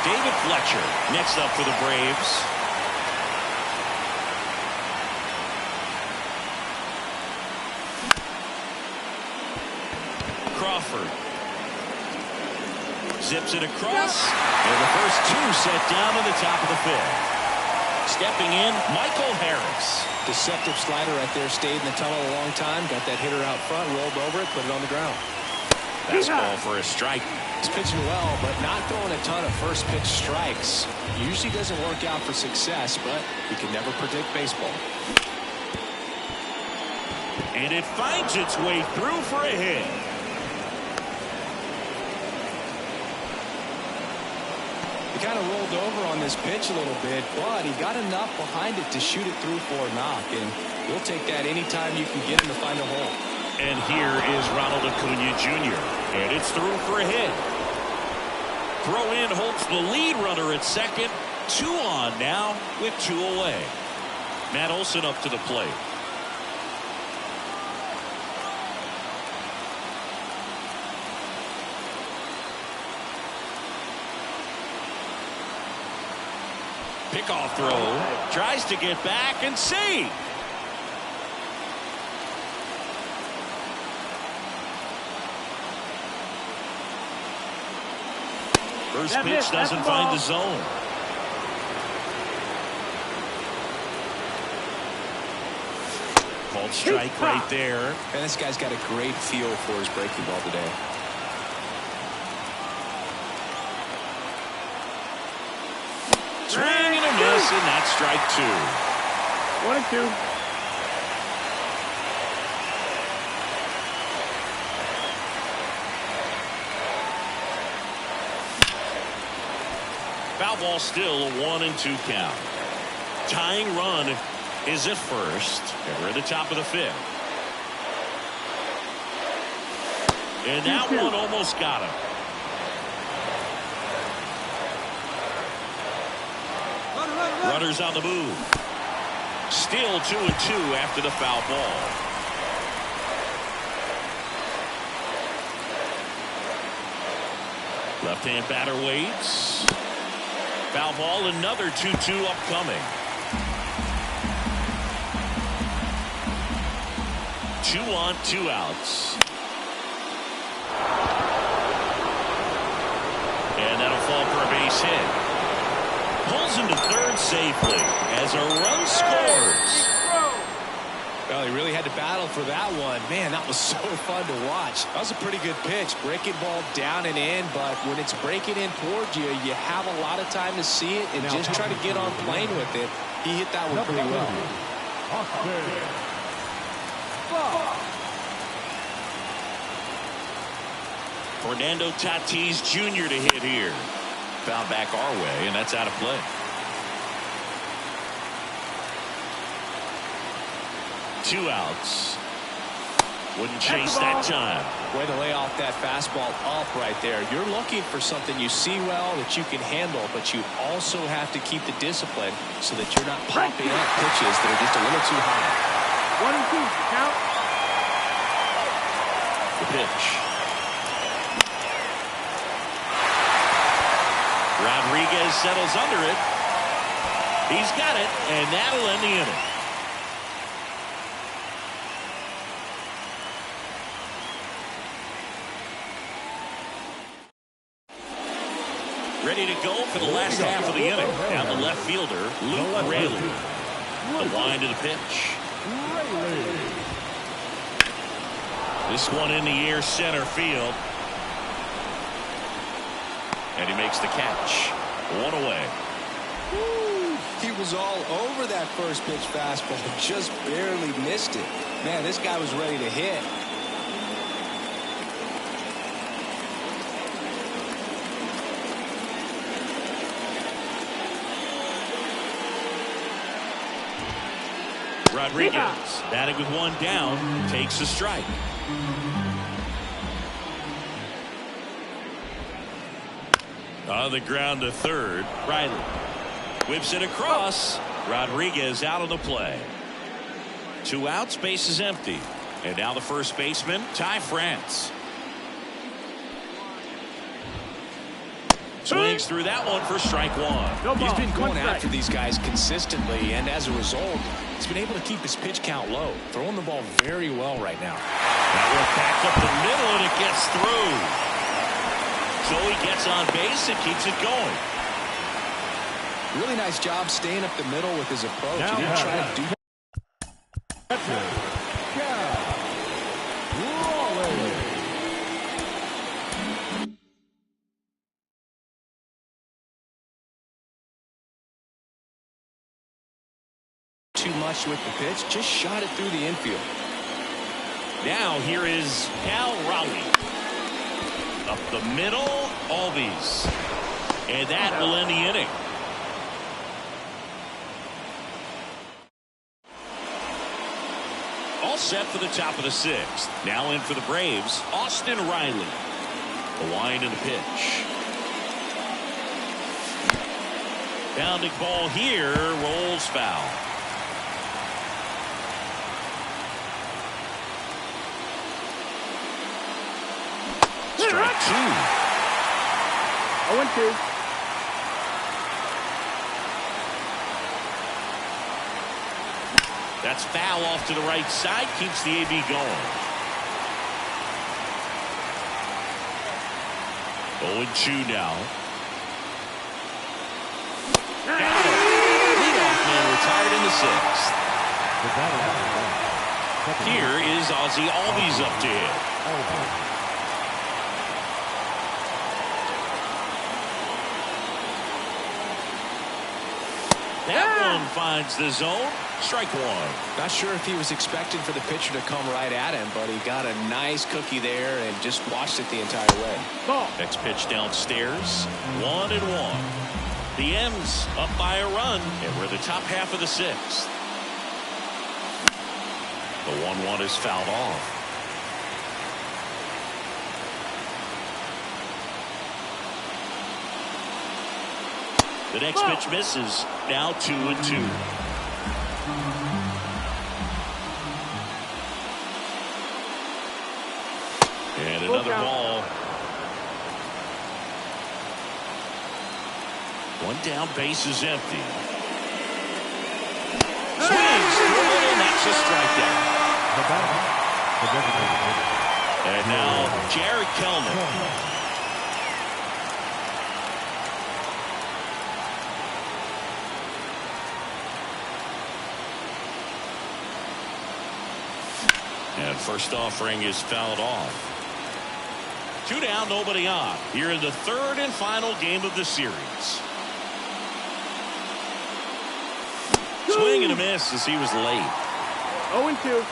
David Fletcher next up for the Braves. Crawford zips it across, and the first 2 set down to the top of the 5th. Stepping in, Michael Harris. Deceptive slider right there, stayed in the tunnel a long time, got that hitter out front, rolled over it, put it on the ground. Fastball for a strike. He's pitching well, but not throwing a ton of first pitch strikes. Usually doesn't work out for success, but you can never predict baseball. And it finds its way through for a hit. He kind of rolled over on this pitch a little bit, but he got enough behind it to shoot it through for a knock, and you'll take that anytime you can get him to find a hole. And here is Ronald Acuna Jr. And it's through for a hit. Throw in holds the lead runner at second. 2 on now with 2 away. Matt Olson up to the plate. Pickoff throw. Tries to get back and see. First pitch doesn't find the zone. Called strike right there. And this guy's got a great feel for his breaking ball today. Swing and a miss, and that's strike 2. 1-2. Foul ball, still a 1-2 count. Tying run is at first, and we're at the top of the 5th. And that one almost got him. Runners on the move. Still 2-2 after the foul ball. Left-hand batter waits. Foul ball, another 2-2 upcoming. 2 on, 2 outs. And that'll fall for a base hit. Pulls into third safely as a run scores. Well, he really had to battle for that one. Man, that was so fun to watch. That was a pretty good pitch. Breaking ball down and in, but when it's breaking in towards you, you have a lot of time to see it and just try to get on plane with it. He hit that one pretty well. Fernando Tatis Jr. to hit here. Foul back our way, and that's out of play. 2 outs. Wouldn't chase that time. Way to lay off that fastball up right there. You're looking for something you see well that you can handle, but you also have to keep the discipline so that you're not popping up pitches that are just a little too high. 1-2, count. The pitch. Rodriguez settles under it. He's got it, and that'll end the inning. Ready to go for the last half of the inning. Down the left fielder, Luke Raley. The wind of the pitch. This one in the air, center field. And he makes the catch. 1 away. He was all over that first pitch fastball, just barely missed it. Man, this guy was ready to hit. Rodriguez, batting with 1 down, takes a strike. On the ground to third, Riley whips it across. Rodriguez out on the play. 2 outs, base is empty. And now the first baseman, Ty France. Swings through that one for strike 1. He's been going after these guys consistently, and as a result, he's been able to keep his pitch count low. Throwing the ball very well right now. That one back up the middle, and it gets through. So he gets on base and keeps it going. Really nice job staying up the middle with his approach. He didn't try to do too much with the pitch. Just shot it through the infield. Now here is Cal Raleigh. Up the middle, Albies. And that will end the inning. All set for the top of the 6th. Now in for the Braves, Austin Riley. The wind and the pitch. Bounding ball here, rolls foul. Strike 2. 0-2. That's foul off to the right side. Keeps the AB going. 0-2 now. sixth. The batter is Here is Ozzie Albies up to hit. That one finds the zone. Strike one. Not sure if he was expecting for the pitcher to come right at him, but he got a nice cookie there and just watched it the entire way. Ball. Next pitch downstairs. 1-1. The M's up by a run, and we're in the top half of the sixth. The 1-1 is fouled off. The next pitch misses. Now 2-2. And another ball. One down, base is empty. Swings through it, and that's a strikeout. And now Jared Kellman. And first offering is fouled off. 2 down, nobody on. Here in the third and final game of the series. Swing and a miss as he was late. 0-2.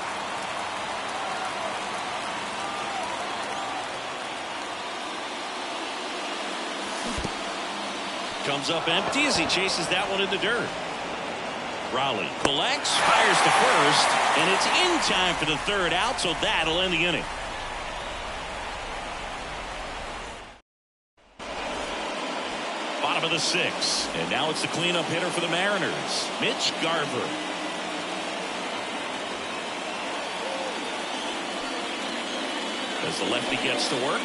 Comes up empty as he chases that one in the dirt. Raleigh collects, fires to first, and it's in time for the third out, so that'll end the inning. Bottom of the sixth, and now it's the cleanup hitter for the Mariners, Mitch Garver. As the lefty gets to work.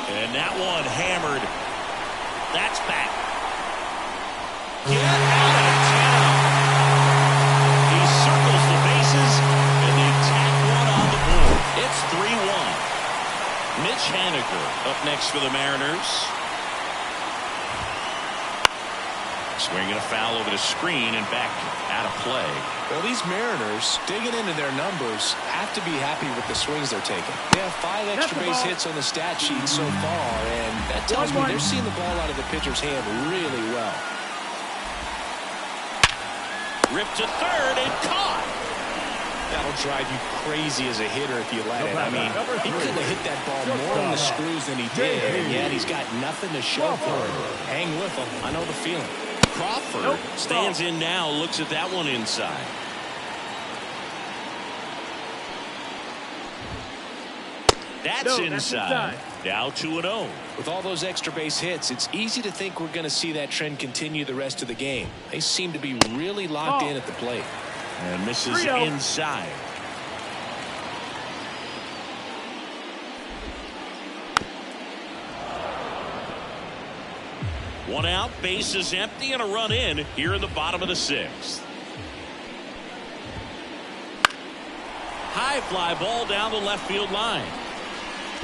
And that one hammered. That's back. Get out of town. He circles the bases, and they tack one on the board. It's 3-1. Mitch Haniger up next for the Mariners. Swinging a foul over the screen and back out of play. Well, these Mariners, digging into their numbers, have to be happy with the swings they're taking. They have 5 extra base hits on the stat sheet so far, and that tells me they're seeing the ball out of the pitcher's hand really well. Ripped to third and caught. That'll drive you crazy as a hitter if you let it. I mean, he couldn't have hit that ball more in the screws than he did, and yet he's got nothing to show for it. Hang with him. I know the feeling. Crawford stands in now, looks at that one inside. That's inside. Now 2-0. With all those extra base hits, it's easy to think we're going to see that trend continue the rest of the game. They seem to be really locked in at the plate. And misses inside. One out, base is empty, and a run in here in the bottom of the sixth. High fly ball down the left field line.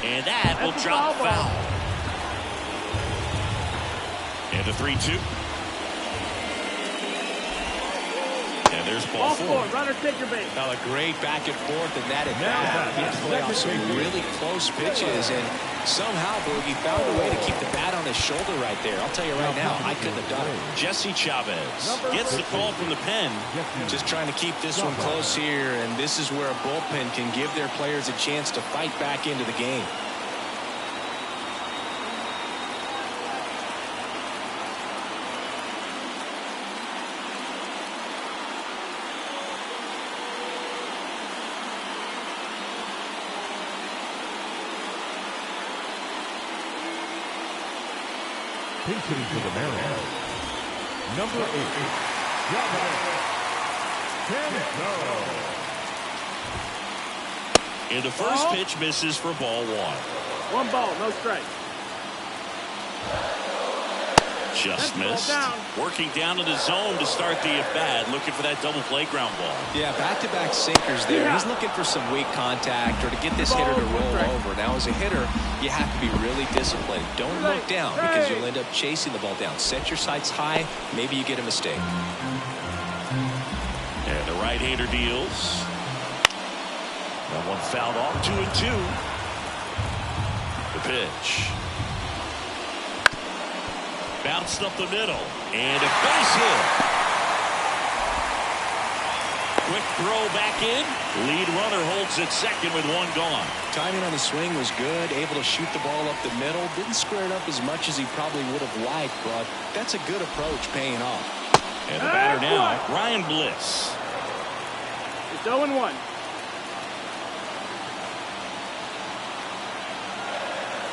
And that will drop foul. And the 3-2. And there's ball four. Runner, take your base. Now a great back and forth, and that at bat. He had to play off some really close pitches, and somehow Boogie found a way to keep the bat on his shoulder right there. I'll tell you right now, I couldn't have done it. Jesse Chavez gets the call from the pen. Just trying to keep this one close here, and this is where a bullpen can give their players a chance to fight back into the game. Pitching for the Mariners, number 8, And the first pitch misses for ball one. 1 ball, no strike. Just That's ball missed. down. Working down to the zone to start the at-bat, looking for that double play ground ball. Yeah, back-to-back sinkers there. Yeah. He's looking for some weak contact or to get this hitter to roll over. Now, as a hitter, you have to be really disciplined. Don't look down because you'll end up chasing the ball down. Set your sights high. Maybe you get a mistake. And the right-hander deals. That one fouled off, 2-2. The pitch. Bounced up the middle. And a base hit. Quick throw back in. Lead runner holds at second with one gone. Timing on the swing was good. Able to shoot the ball up the middle. Didn't square it up as much as he probably would have liked, but that's a good approach paying off. And the batter now, Ryan Bliss. It's 0-1.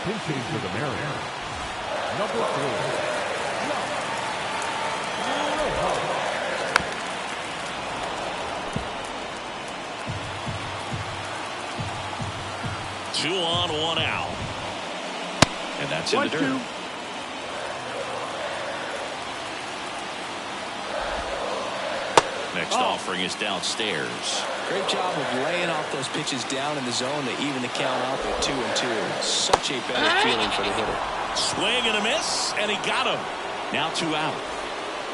Pitching for the Mariners, number 4. 2 on, 1 out. And that's in the dirt. 1-2. Next offering is downstairs. Great job of laying off those pitches down in the zone to even the count out at 2-2. Such a better feeling for the hitter. Swing and a miss, and he got him. Now 2 out.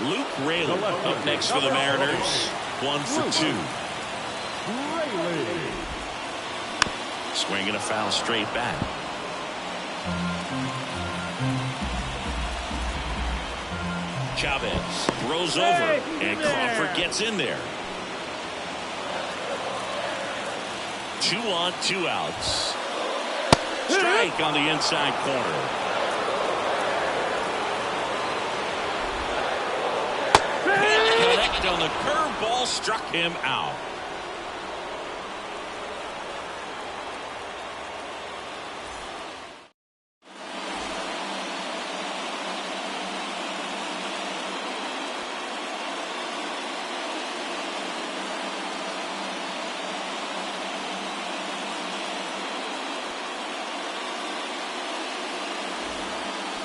Luke Raley up next for the Mariners. 1 for 2. Swing and a foul straight back. Chavez throws over, and Crawford gets in there. 2 on, 2 outs. Strike on the inside corner. Can't connect on the curveball, struck him out.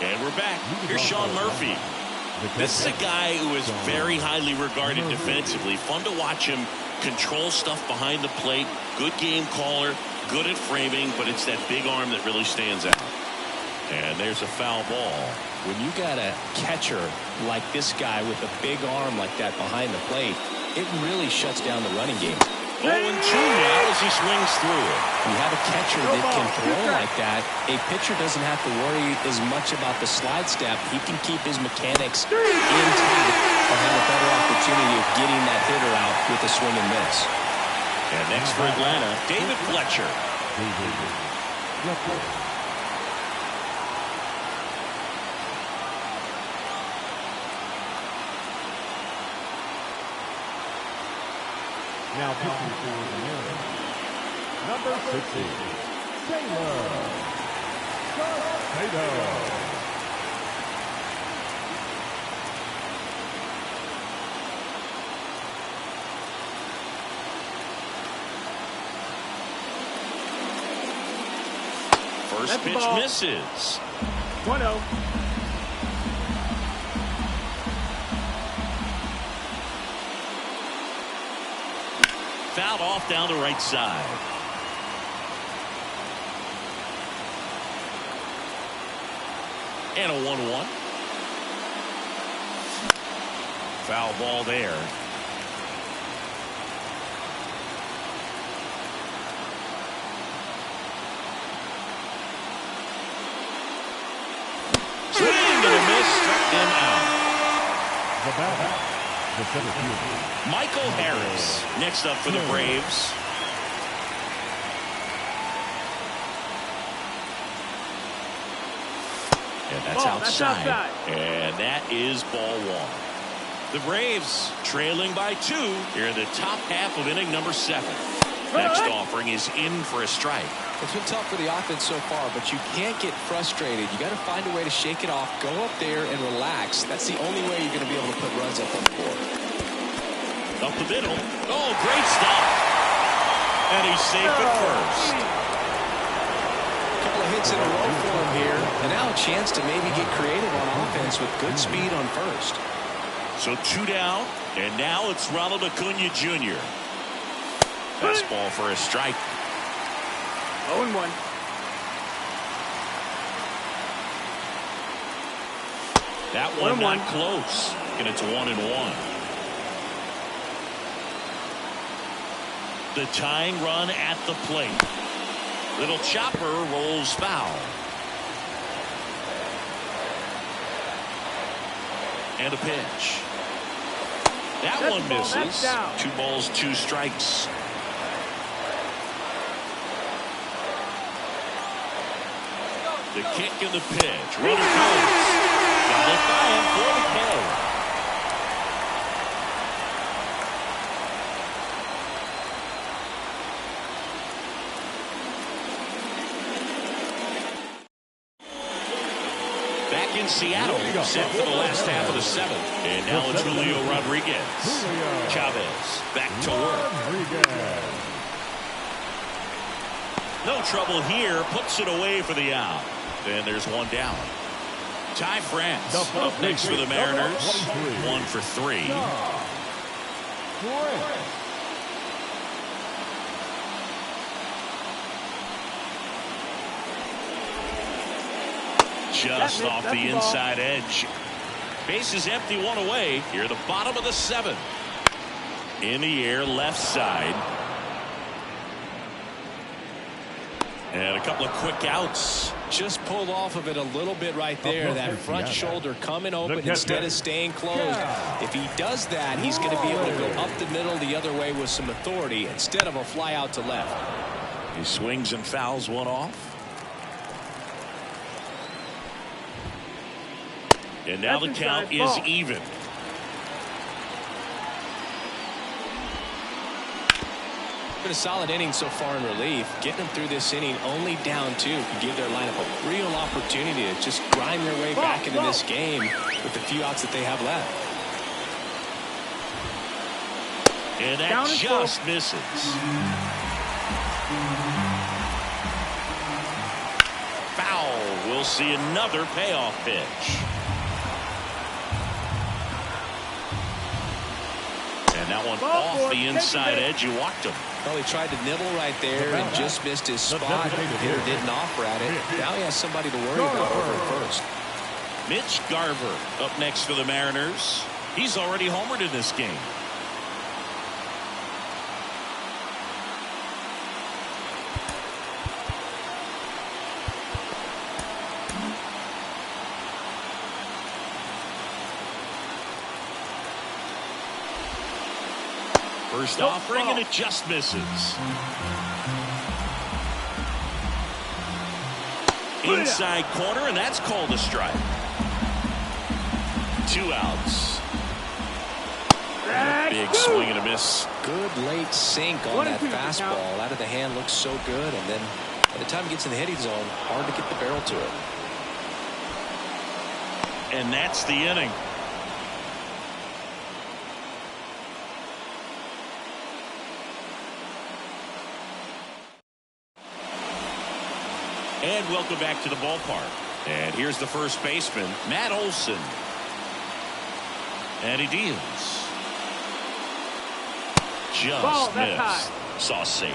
And we're back. Here's Sean Murphy. This is a guy who is very highly regarded defensively. Fun to watch him control stuff behind the plate. Good game caller, good at framing, but it's that big arm that really stands out. And there's a foul ball. When you got a catcher like this guy with a big arm like that behind the plate, it really shuts down the running game. 0-2 now as he swings through it. You have a catcher that can throw like that. A pitcher doesn't have to worry as much about the slide step. He can keep his mechanics intact and have a better opportunity of getting that hitter out with a swing and miss. And next for Atlanta, David Fletcher. Now pitching for the Mariners, number 60, Taylor Taylor. First pitch misses. 1-0. Fouled off down the right side. And a 1-1. Foul ball there. Swing and a miss, struck him out. The batter, the center fielder, Michael Harris next up for the Braves. And that's outside. And that is ball 1. The Braves trailing by 2 here in the top half of inning number 7. Next offering is in for a strike. It's been tough for the offense so far, but you can't get frustrated. You got to find a way to shake it off, go up there and relax. That's the only way you're going to be able to put runs up on the board. Up the middle. Oh, great stop. And he's safe at first. A couple of hits in a row for him here, and now a chance to maybe get creative on offense offense with good speed on first. So 2 down, and now it's Ronald Acuna Jr. Fastball for a strike. 0-1. That one not close, and it's 1-1. The tying run at the plate. Little chopper rolls foul. And a pitch. That one misses. 2 balls, 2 strikes. The kick and the pitch. Runner goes. Got it by him for the K. Back in Seattle, set for the last half of the 7th. And now it's Julio Rodriguez. Chavez back to work. No trouble here. Puts it away for the out. Then there's 1 down. Ty France up next for the Mariners. 1 for 3. Just off the inside edge. Base is empty, 1 away. Here at the bottom of the 7th. In the air, left side. And a couple of quick outs. Just pulled off of it a little bit right there. That front shoulder coming open instead of staying closed. If he does that, he's going to be able to go up the middle the other way with some authority instead of a fly out to left. He swings and fouls 1 off. And now the count is even. Been a solid inning so far in relief. Getting them through this inning only down 2 could give their lineup a real opportunity to just grind their way back into this game with the few outs that they have left. And that just misses. Foul. We'll see another payoff pitch. And that one off the inside edge. You walked him. Well, he tried to nibble right there and just missed his spot. The hitter didn't offer at it. Now he has somebody to worry about over at first. Mitch Garver up next for the Mariners. He's already homered in this game. First offering, and it just misses. Inside corner, and that's called a strike. 2 outs. Big swing and a miss. Good late sink on that fastball. Out of the hand looks so good, and then by the time it gets in the hitting zone, hard to get the barrel to it. And that's the inning. And welcome back to the ballpark. And here's the first baseman, Matt Olson. And he deals. Just missed. Saucedo,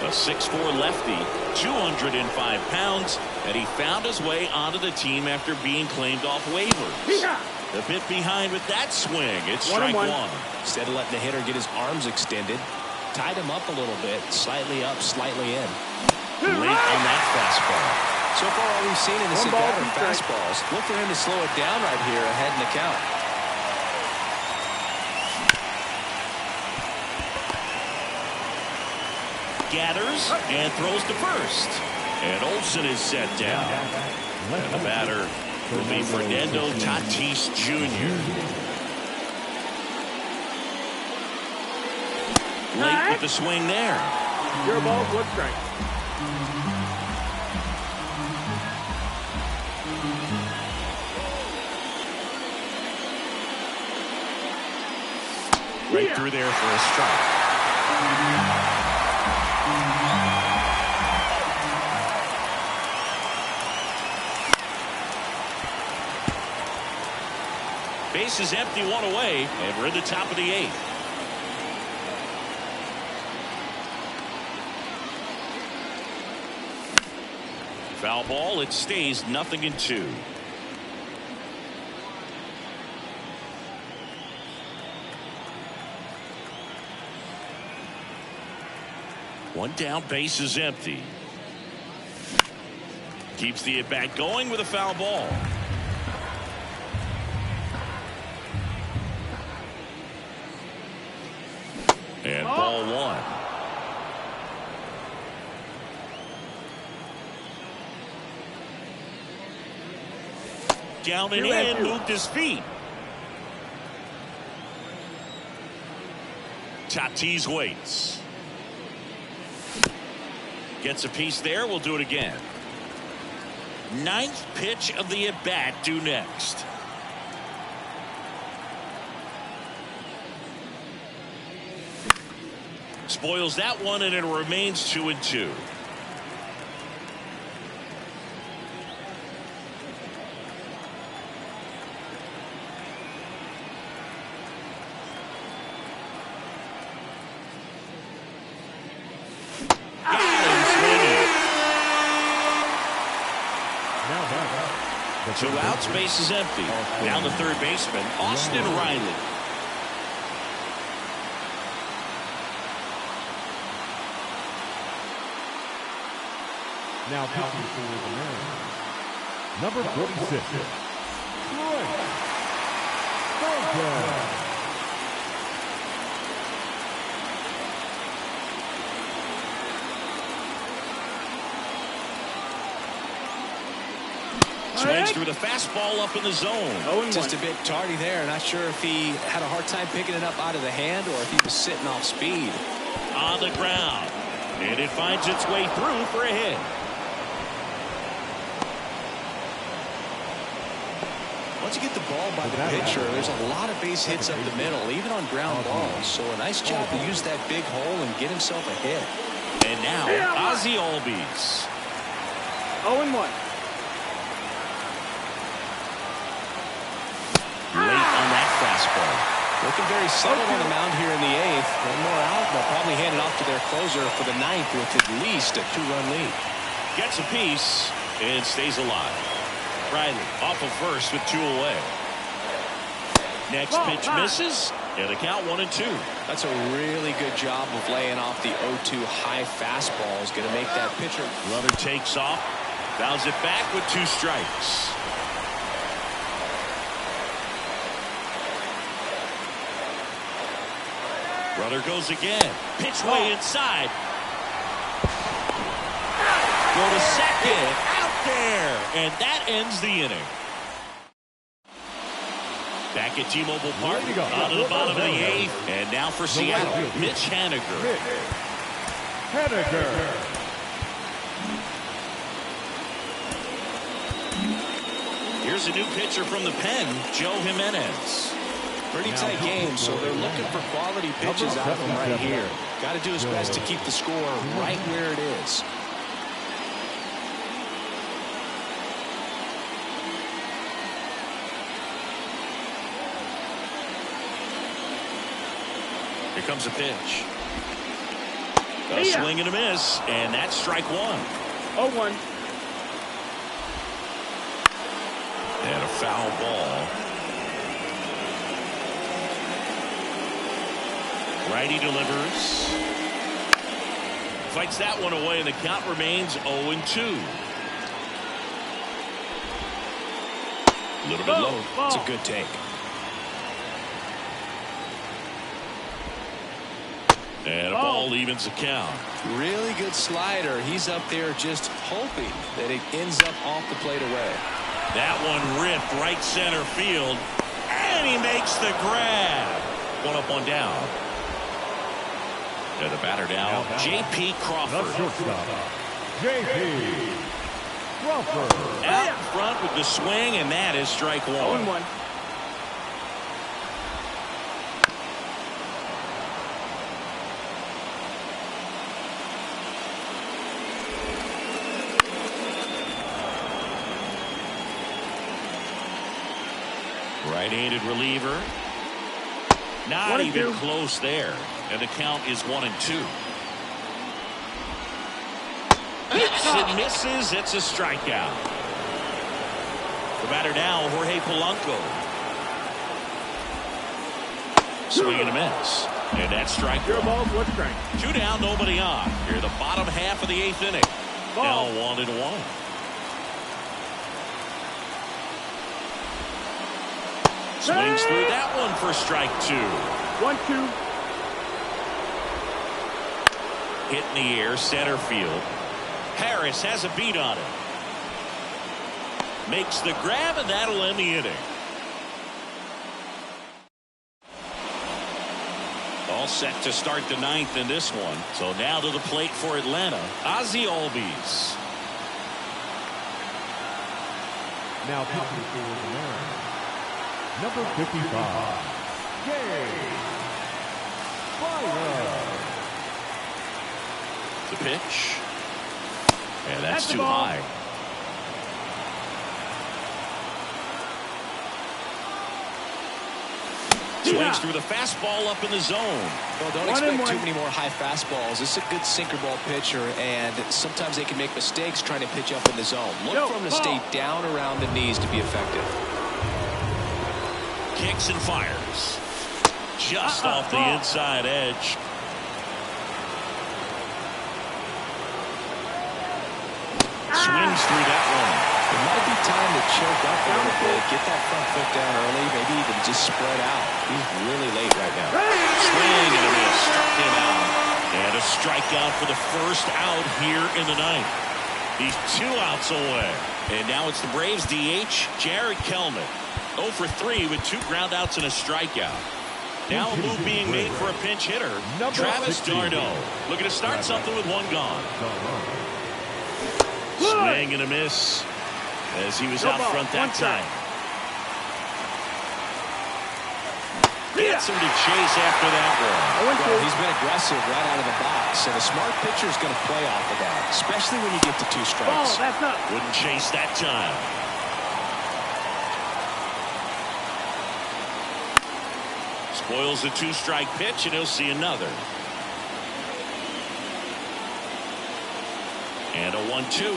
a 6'4" lefty, 205 pounds, and he found his way onto the team after being claimed off waivers. A bit behind with that swing. It's strike 1. Instead of letting the hitter get his arms extended, tied him up a little bit, slightly up, slightly in. Late on that fastball. So far, all we've seen in this at-bat are fastballs. Look for him to slow it down right here ahead in the count. Gathers and throws to first. And Olson is set down. And the batter will be Fernando Tatis Jr. Late with the swing there. Your ball, 1 strike. Right through there for a strike. Base is empty, one away, and we're in the top of the 8th. Foul ball. It stays 0-2. One down, base is empty. Keeps the at-bat going with a foul ball. And ball 1. Down and in, moved his feet. Tatis waits. Gets a piece there. We'll do it again. 9th pitch of the at-bat due next. Spoils that one, and it remains 2-2. Two outs, base is empty. Now the third baseman, Austin Riley. Now pitching for the Mariners, number 46, Troy Duncan. Swings through the fastball up in the zone. Just a bit tardy there. Not sure if he had a hard time picking it up out of the hand or if he was sitting off speed. On the ground. And it finds its way through for a hit. Once you get the ball by the pitcher, there's a lot of base hits up the middle, even on ground balls. So a nice job to use that big hole and get himself a hit. And now, Ozzie Albies. 0-1. Late on that fastball. Looking very settled on the mound here in the 8th. One more out. They'll probably hand it off to their closer for the 9th with at least a 2-run lead. Gets a piece and stays alive. Riley off of first with 2 away. Next pitch misses, and the count 1-2. That's a really good job of laying off the 0-2 high fastball. Is going to make that pitcher. Brother takes off, fouls it back with 2 strikes. Brother goes again. Pitch way inside. Go to second. Out there. And that ends the inning. Back at T-Mobile Park. On to the bottom of the 8th. And now for Seattle, Mitch Haniger. Here's a new pitcher from the pen, Joe Jimenez. Pretty tight game, so they're looking for quality pitches out of him right here. Got to do his best to keep the score right where it is. Here comes a pitch. A swing and a miss, and that's strike 1. 0-1. And a foul ball. Righty delivers. Fights that one away, and the count remains 0-2. A little bit low. It's a good take. And a ball evens the count. Really good slider. He's up there just hoping that it ends up off the plate away. That one ripped right center field. And he makes the grab. 1 up, 1 down. And the batter now, J.P. Crawford. J.P. Crawford. Out front with the swing, and that is strike 1. 0-1. Right-handed reliever. Not even close there. And the count is 1-2. Hits and misses. It's a strikeout. The batter now, Jorge Polanco. Swing and a miss. And that's strike Zero one. balls, one strike. 2 down, nobody on. Here the bottom half of the 8th inning. Ball. Now 1-1. Swings through that one for strike 2. 1-2. Hit in the air, center field. Harris has a beat on it. Makes the grab, and that'll end the inning. All set to start the 9th in this one. So now to the plate for Atlanta, Ozzie Albies. Now pitching for the Mariners, number 55, Gabe Byron. The pitch. And that's the too ball. high. Swings through the fastball up in the zone. Well, don't expect too many more high fastballs. This is a good sinker ball pitcher, and sometimes they can make mistakes trying to pitch up in the zone. Look for him to stay down around the knees to be effective. Kicks and fires. Just off the inside edge. Swings through that one. It might be time to choke up a little bit, get that front foot down early, maybe even just spread out. He's really late right now. Swing and a miss. Struck him out. And a strikeout for the first out here in the 9th. He's 2 outs away. And now it's the Braves DH, Jared Kellman. 0 for 3 with 2 ground outs and a strikeout. Now a move being made for a pinch hitter, Travis d'Arnaud. Looking to start something with 1 gone. Swing and a miss as he was out front that time. Gets him to chase after that one. Well, he's been aggressive right out of the box, and a smart pitcher is going to play off of that, especially when you get to 2 strikes. That's up. Wouldn't chase that time. Spoils a 2-strike pitch, and he'll see another. And a 1-2.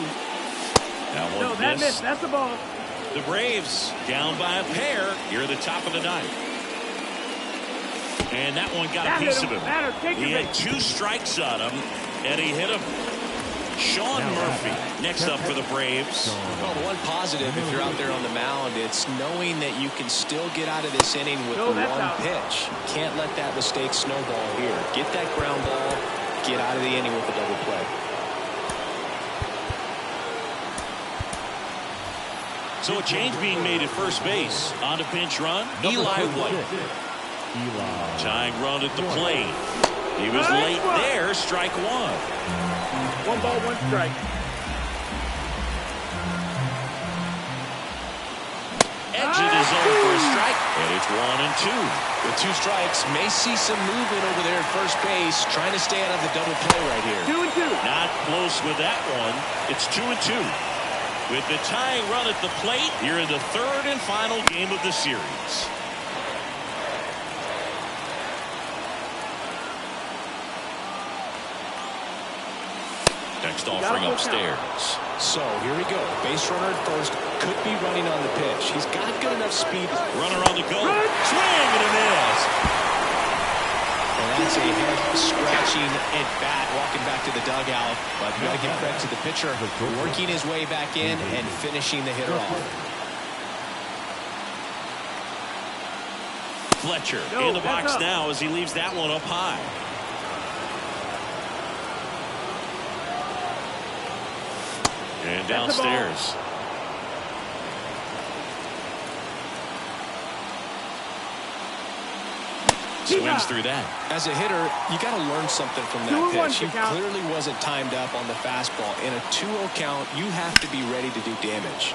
That one missed. That's the ball. The Braves down by a pair here at the top of the 9th. And that one got a piece of him. He had 2 strikes on him, and he hit him. Sean Murphy next up for the Braves. Well, the one positive if you're out there on the mound, it's knowing that you can still get out of this inning with the 1 pitch. You can't let that mistake snowball here. Get that ground ball, get out of the inning with a double play. So a change being made at first base. On to pinch run, Eli White. Tying run at the plate. He was late there, strike 1. 1 ball, 1 strike. Edged his own for a strike, and it's 1-2. With 2 strikes, may see some movement over there at first base, trying to stay out of the double play right here. 2-2. Not close with that one. It's 2-2. With the tying run at the plate, here in the 3rd and final game of the series. Next offering upstairs. So here we go. Base runner at first, could be running on the pitch. He's got good enough speed. Runner on the go. Swing and a miss. And that's a head scratching at bat, walking back to the dugout. But you got to give credit to the pitcher, working his way back in and finishing the hitter off. Fletcher in the box now as he leaves that one up high. And downstairs. Swings through that. As a hitter, you got to learn something from that pitch. He clearly wasn't timed up on the fastball. In a 2-0 count, you have to be ready to do damage.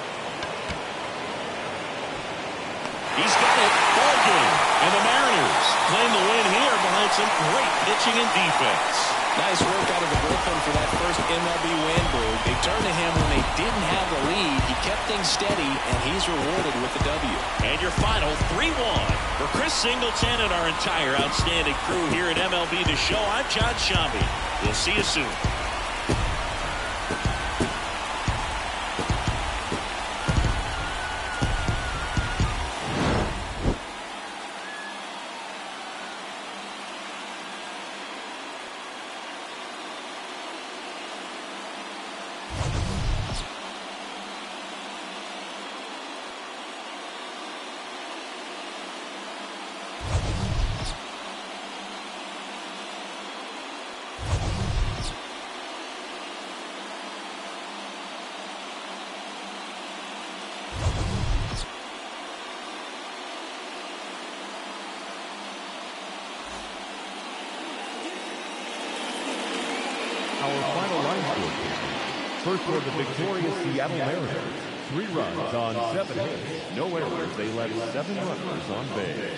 He's got it. Ball game. And the Mariners claim the win here behind some great pitching and defense. Nice work out of the bullpen for that first MLB win, Boog. They turned to him when they didn't have the lead. He kept things steady, and he's rewarded with the W. And your final 3-1. For Chris Singleton and our entire outstanding crew here at MLB The Show, I'm John Shambi. We'll see you soon. Our final line score. First for the victorious Seattle Mariners. 3 runs on 7 hits. No errors. They left 7 runners on base.